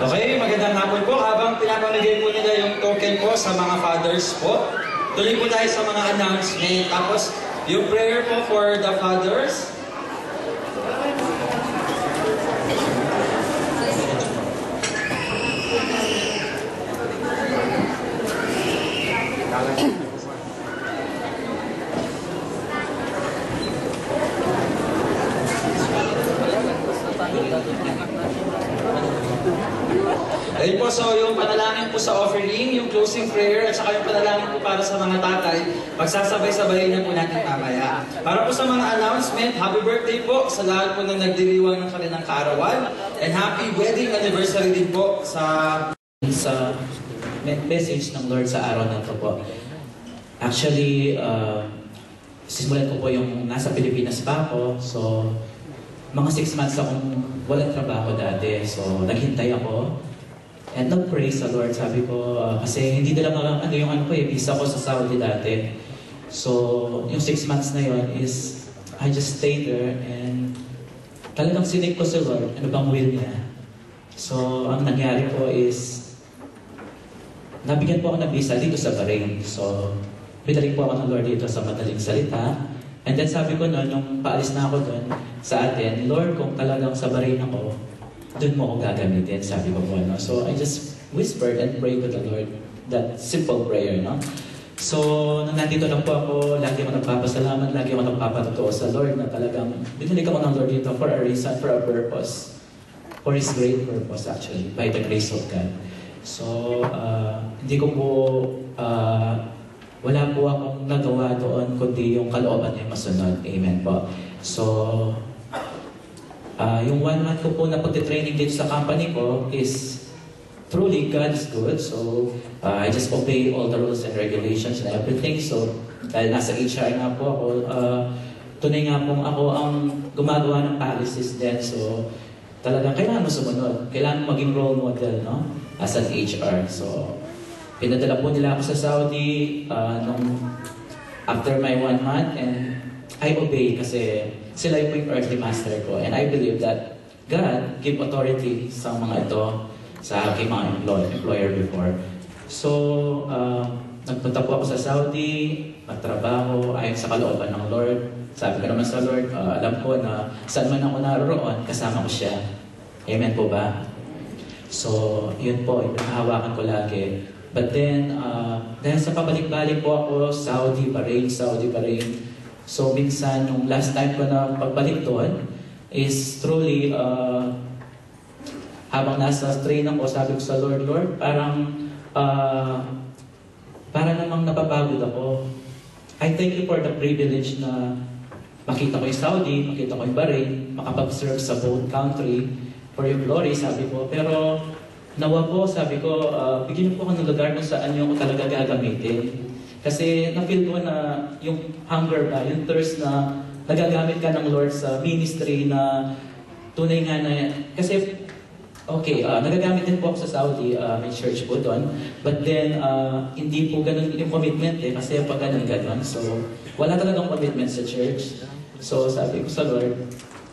Okay, magandang hapon po. Habang pinapamigay po nila yung token po sa mga fathers po, tuloy po tayo sa mga announcement. Tapos, yung prayer po for the fathers. Ayun po, so yung panalangin po sa offering, yung closing prayer, at saka yung panalangin po para sa mga tatay, pagsasabay-sabayin na po natin mamaya. Para po sa mga announcement, happy birthday po sa lahat po na nagdiriwang ng kanilang kaarawan, and happy wedding anniversary din po sa message ng Lord sa araw na ito po. Actually, simulan ko po yung nasa Pilipinas pa ako, so mga 6 months akong walang trabaho dati, so naghintay ako. And nag-praise sa Lord, sabi ko, kasi hindi nila visa ko sa Saudi dati. So, yung 6 months na yun is, I just stayed there and talagang sinig ko si Lord, ano bang will niya. So, ang nangyari po is, nabigyan po ako ng visa dito sa Bahrain. So, binalik po ako ng Lord dito sa madaling salita. And then sabi ko noon, nung paalis na ako doon sa atin, Lord, kung talagang sa Bahrain ako, doon mo ako gagamitin, sabi ko po. No? So I just whispered and prayed to the Lord. That simple prayer, no? So, nung nandito lang po ako, lagi ako nagpapasalamat, lagi ako nagpapatotoo sa Lord na talagang binalik ako ng Lord dito for a reason, for a purpose. For His great purpose, actually, by the grace of God. So, hindi ko po, wala po akong nagawa doon, kundi yung kalooban niya masunod. Amen po. So, yung 1 month ko po na pagtitraining dito sa company ko is truly God is good. So, I just obey all the rules and regulations and everything. So, dahil nasa HR nga po ako, tunay nga pong ako ang gumagawa ng policies din. So, talagang kailangan mo sumunod. Kailangan mo maging role model, no? As an HR. So, pinadala po nila ako sa Saudi after my 1 month and I obey kasi sila yung earthly master ko. And I believe that God give authority sa mga ito sa aking mga employer before. So, nagpunta po ako sa Saudi, magtrabaho, ayon sa kalooban ng Lord. Sabi ko naman sa Lord, alam ko na saan man ako naroon, kasama ko siya. Amen po ba? So, yun po, ipinahawakan ko lagi. But then, dahil sa pabalik-balik po ako, Saudi, Bahrain. So, minsan, nung last time ko na pagbalik doon, is truly, habang nasa train ako, sabi ko sa Lord, parang namang napapagod ako. I thank you for the privilege na makita ko yung Saudi, makita ko yung Bahrain, makapag-serve sa both country for your glory, sabi ko. Pero nawa po, sabi ko, bigyan po ako ng lugar kung saan yung ko talaga gagamitin. Kasi na-feel ko na yung hunger ba, yung thirst na nagagamit ka ng Lord sa ministry na tunay nga na, kasi okay, nagagamit din po ako sa Saudi, may church po doon. But then, hindi po ganun yung commitment kasi pag ganun. So, wala talagang commitment sa church. So, sabi ko sa Lord,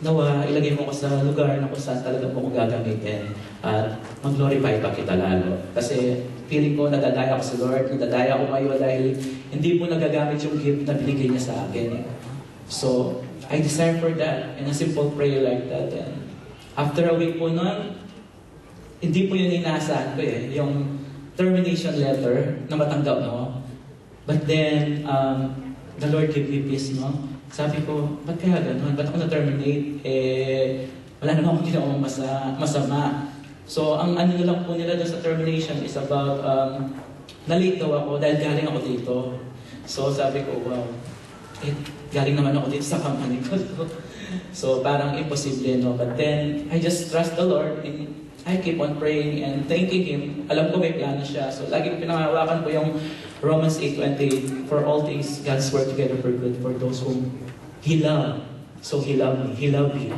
nawa, ilagay mo ko sa lugar na kung saan talaga mo ko gagamitin at mag-glorify pa kita lalo. Kasi feeling ko nadadaya ko sa Lord, nadadaya ko kayo dahil hindi po nagagamit yung gift na binigay niya sa akin. So, I desire for that and a simple prayer like that. And after a week po nun, hindi po yun inaasahan ko yung termination letter na matanggap mo. But then, the Lord give me peace, no? Sabi ko, ba't kaya ganun? Ba't ako na-terminate? Wala naman akong ginawang masama. So, ang ano na lang po nila doon sa termination is about, na-late daw ako dahil galing ako dito. So, sabi ko, wow, galing naman ako dito sa company ko. So, parang imposible, no? But then, I just trust the Lord and I keep on praying and thanking Him. Alam ko may plano siya. So, lagi pinangahawakan ko yung Romans 8:28, for all things, God's work together for good for those whom He loved. So, He loved me. He loved you.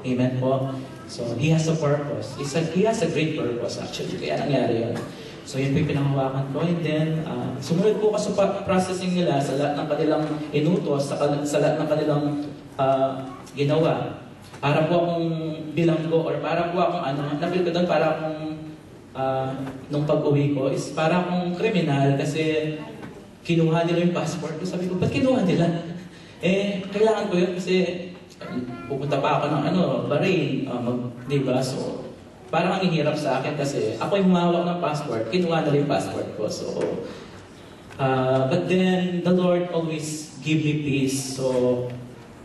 Amen po. So, He has a purpose. He has a great purpose actually. Kaya nangyari yun. So, yun po yung pinangahawakan ko. And then, sumunod po ako sa processing nila sa lahat ng kanilang inutos, sa lahat ng kanilang ginawa. Para po akong bilanggo or para po akong nabil ko doon para akong nung pag-uwi ko is para akong kriminal kasi kinuha nila yung passport ko. Sabi ko, ba't kinuha nila? Kailangan ko yun kasi pupunta pa ako ng Bahrain, diba? So, parang ang hirap sa akin kasi ako yung humawak ng passport, kinuha nila yung passport ko. So, but then, the Lord always give me peace. So,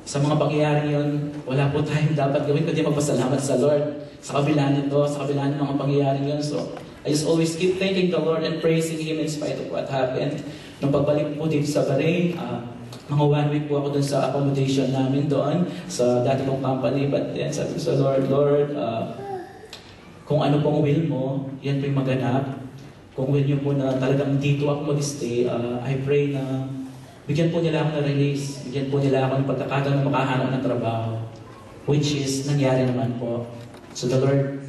sa mga pangyayari yun, wala po tayong dapat gawin kundi magpasalamat sa Lord. Sa kabila nito, sa kabila ng mga pangyayari yun. So, I just always keep thanking the Lord and praising Him in spite of what happened. Nung pagbalik po dito sa Bahrain, mga 1 week po ako dun sa accommodation namin doon, sa dati kong company. But then, sabi ko sa Lord, kung ano pong will mo, yan po yung maganap. Kung will niyo po na talagang dito ako mag-stay, I pray na bigyan po nila ako ng release, bigyan po nila ako ng pagkakataon na makahanap ng trabaho, which is nangyari naman po. So the Lord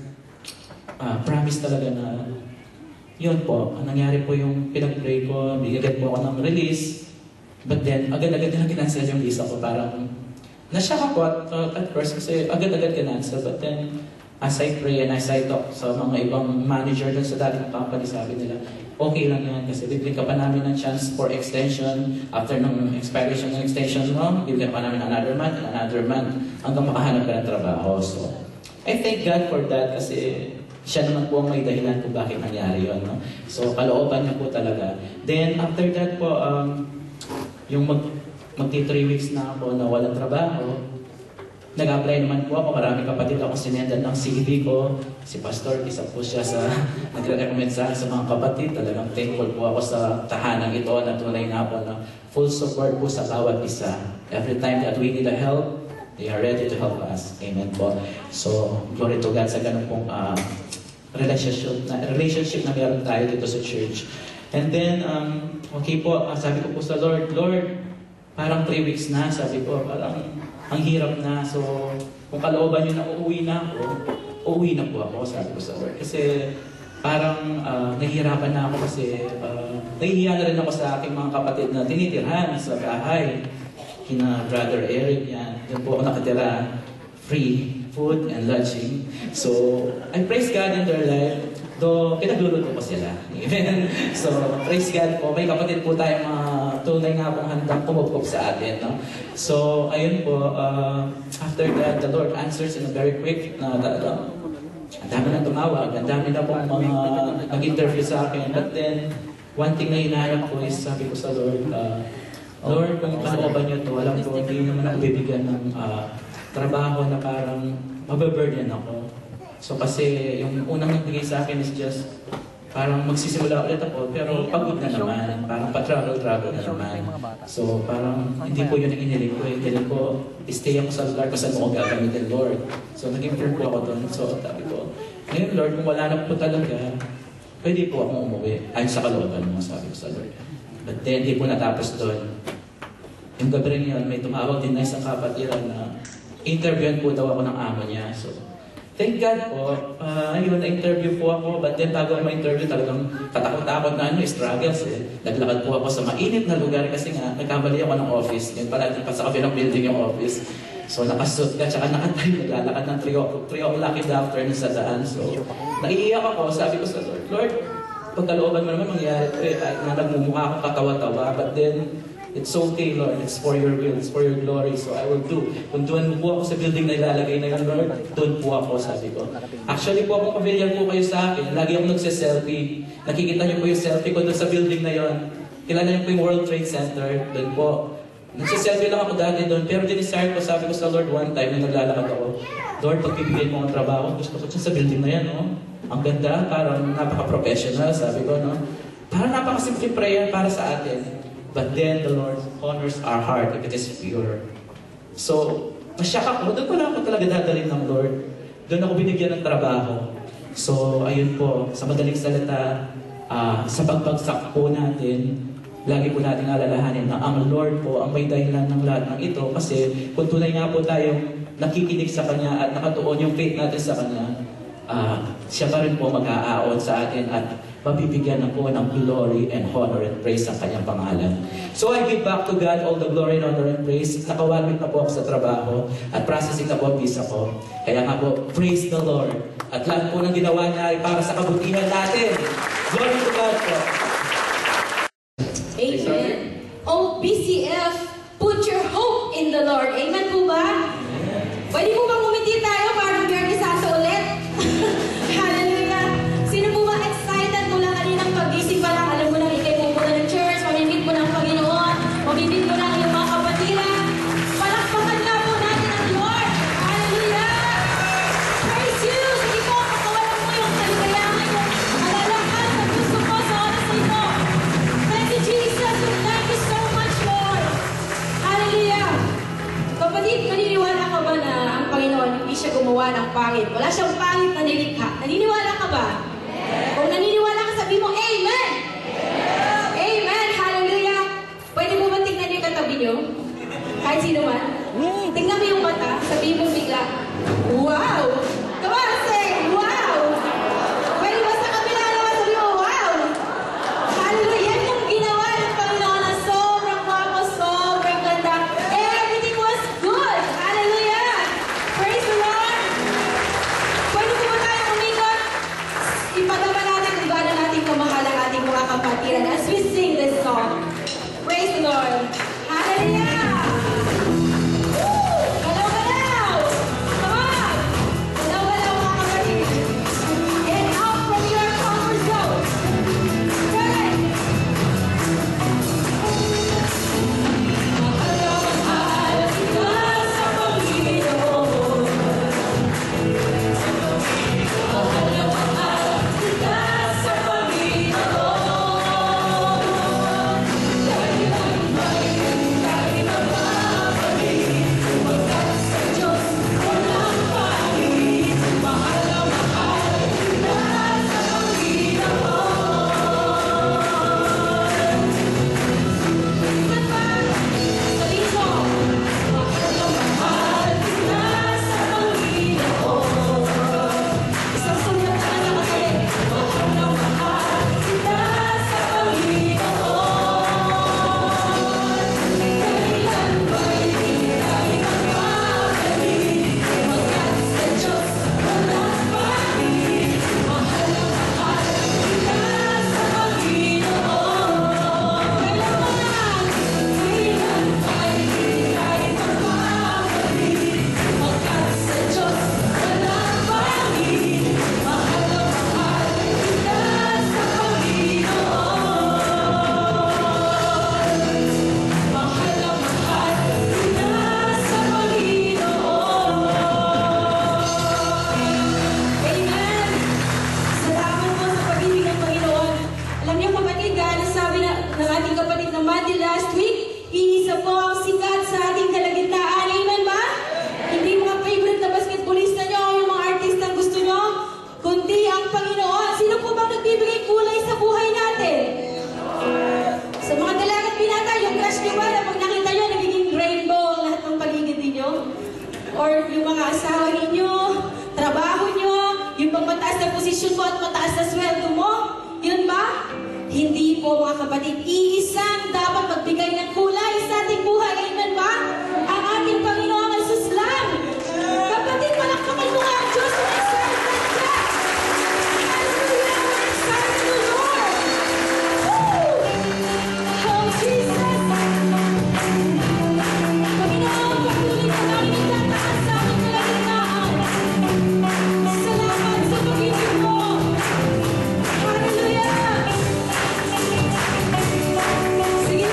promise talaga na yun po, ang nangyari po yung pinag-pray ko, bigyan po ako ng release, but then agad-agad na kinansel yung visa ko, parang nashock ako at first kasi agad-agad kinansel, but then as I pray and as I talk sa mga ibang manager dun sa dating company, sabi nila, okay lang yan kasi bibigyan ka pa namin ng chance for extension. After ng expiration ng extension mo, bibigyan pa namin another month hanggang makahanap ka ng trabaho. So, I thank God for that kasi siya naman po ang may dahilan kung bakit nangyari yun. No? So, kalooban niya po talaga. Then, after that po, yung magti 3 weeks na ako na walang trabaho, nag-apply naman po ako. Maraming kapatid ako sinendan ng CV ko. Si Pastor, isa po siya sa nagre-recommend sa mga kapatid. Talagang thankful po ako sa tahanang ito na tunay na ako na full support po sa bawat isa. Every time that we need a help, they are ready to help us. Amen po. So, glory to God sa ganun pong relationship na meron tayo dito sa church. And then, okay po, sabi ko po sa Lord, parang 3 weeks na, sabi ko, parang ang hirap na. So, kung kalooban nyo na uuwi na po ako, sabi ko sa Lord. Kasi parang nahihirapan na ako kasi nahihiya na rin ako sa aking mga kapatid na tinitirhan sa bahay. Kina Brother Eric, yan. Doon po ako nakatira. Free food and lodging. So, I praise God in their life. Though, pinagluluto ko sila. Amen. So, praise God po. May kapatid po tayong mga tunay nga pong handang kumupok sa atin. No? So, ayun po. After that, the Lord answers in a very quick na talagang ang dami na tumawag. Ang dami na pong mga nag-interview sa akin. But then, one thing na hinahanap ko is sabi ko sa Lord, Lord, kung kalooban niyo to, alam ko, hindi naman ako bibigyan ng trabaho na parang mababurden ako. So kasi yung unang nagbigay sa akin is just parang magsisimula ulit ako, pero pagod na naman, parang pa-travel-travel na naman. So parang hindi po yun ang inilig ko. Inilig ko, stay ako sa lugar kung saan mo ko gagamitin, Lord. So naging firm po ako doon. So sabi ko, ngayon Lord, kung wala na po talaga, pwede po akong umuwi. Ayon sa kalooban mo, sabi ko sa Lord. But then, hindi po natapos doon. Yung gabi rin yun, may tumawag din na isang kapatiran na interviewan po daw ako ng amo niya. So, thank God po, yun, na-interview po ako. But then, bago ako ma-interview, talagang katakot-takot na struggles eh. Naglakad po ako sa mainit na lugar kasi nga, nagkamali ako ng office. Yan pala, pa sa kabilang building yung office. So, nakasuit ka, tsaka nakatay, naglalakad ng 3 o'clock in the afternoon sa daan. So, naiiyak ako, sabi ko sa Lord, Lord, pagkalooban mo naman mangyari ito eh, kahit na nagmumukha akong katawa-tawa, but then, it's okay, Lord. It's for your will. It's for your glory. So I will do. Kung doon po ako sa building na ilalagay na yun, Lord, doon po ako, sabi ko. Actually po, kung pamilyar po kayo sa akin, lagi akong nagsiselfie. Nakikita niyo po yung selfie ko doon sa building na yun. Kilala niyo po yung World Trade Center. Doon po. Nagsiselfie lang ako dati doon. Pero dinisire ko, sabi ko sa Lord one time na naglalakad ako, Lord, pag bibigyan mo ang trabaho, gusto ko sa building na yan, no? Ang ganda, parang napaka-professional, sabi ko, no? Parang napaka-simple prayer para sa atin. But then the Lord honors our heart if it is pure. So, masyak ako. Doon pala ako talaga dadalhin ng Lord. Doon ako binigyan ng trabaho. So, ayun po, sa madaling salita, sa pagbagsak po natin, lagi po natin alalahanin na ang Lord po ang may dahilan ng lahat ng ito. Kasi kung tunay nga po tayong nakikinig sa Kanya at nakatuon yung faith natin sa Kanya, siya pa rin po mag-aaon sa atin at mabibigyan na po ng glory and honor and praise ang Kanyang pangalan. So I give back to God all the glory and honor and praise. Nakawalmit na po ako sa trabaho at processing na po ang visa ko. Kaya nga po, praise the Lord. At lahat po ng ginawa niya ay para sa kabutihan natin. Glory to God po. Amen. Oh, BCF, put your hope in the Lord. Amen po ba? Pwede po bang umiti tayo para mag-Biyernes Santo ulit? Hallelujah. Sino po ba excited mula kaninang pag-isip pa lang? Alam mo na, ikay pupunta ng church, mamimit mo ng Panginoon, mamimit mo ng iyong mga kapatiran. Palakpakan na po natin ang Lord. Hallelujah. Praise you. Sige po, pakawalan mo yung kaligayahan yung alalahan na gusto ko sa oras na ito. Thank you, Jesus. Thank you so much, Lord. Hallelujah. Kapatid, naniniwala ka ba na ang Panginoon hindi siya gumawa ng pangit? Wala siyang pangit na nilikha. Naniniwala ka ba? Yes. Kung naniniwala ka, sabi mo, Amen! Yes. Amen! Hallelujah! Pwede mo ba tingnan yung katabi niyo? Kahit sino man? Tingnan mo yung mata, sabi mo bigla, wow! Come on, say, wow! Pwede ba sa kabila naman, sabi mo, wow! Hallelujah! Yan yung ginawa ng Panginoon na sobrang guwapo, sobrang ganda. Everything was good! Hallelujah! Praise the Lord! Pwede po ba tayo umikot? Ipadama natin kung gaano natin kamahal ang ating mga kapatiran as we sing this song. Praise the Lord! Hallelujah! Woo! Galaw-galaw! Come on! last week, iisa po ang sikat sa ating kalagitnaan. Amen ba? Hindi mga favorite na basketballista nyo o yung mga artistang gusto nyo, kundi ang Panginoon. Sino po bang nagbibigay kulay sa buhay natin? Sa mga dalagang binata, yung crush nyo ba na pag nakita nyo, nagiging rainbow ang lahat ng paligid ninyo? Or yung mga asawa ninyo, trabaho nyo, yung pang mataas na posisyon mo at mataas na sweldo mo? Yun ba? Hindi po mga kapatid, iisang dapat magbigay ng kulay sa ating buhay. Amen ba? Ang ating Panginoong Jesus lang. Kapatid, palakpakan mo nga ang Diyos na excited ka. Hallelujah! We're excited to Lord. Woo! Oh, Jesus! Panginoon, patuloy ka namin itataas sa aming kalagitnaan. Salamat sa pag-ibig mo. Hallelujah! Sige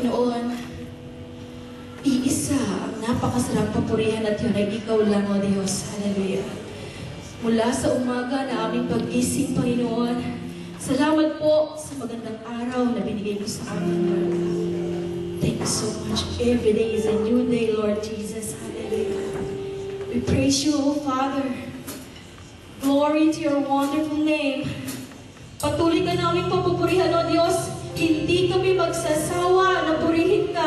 Panginoon, iisa ang napakasarap papurihan at yun ay ikaw lang, O Diyos. Hallelujah. Mula sa umaga na aming paggising, Panginoon, salamat po sa magandang araw na binigay mo sa amin, Lord. Thank you so much. Every day is a new day, Lord Jesus. Hallelujah. We praise you, O Father. Glory to your wonderful name. Patuloy ka namin papupurihan, O Diyos. Hindi kami magsasawa na purihin ka.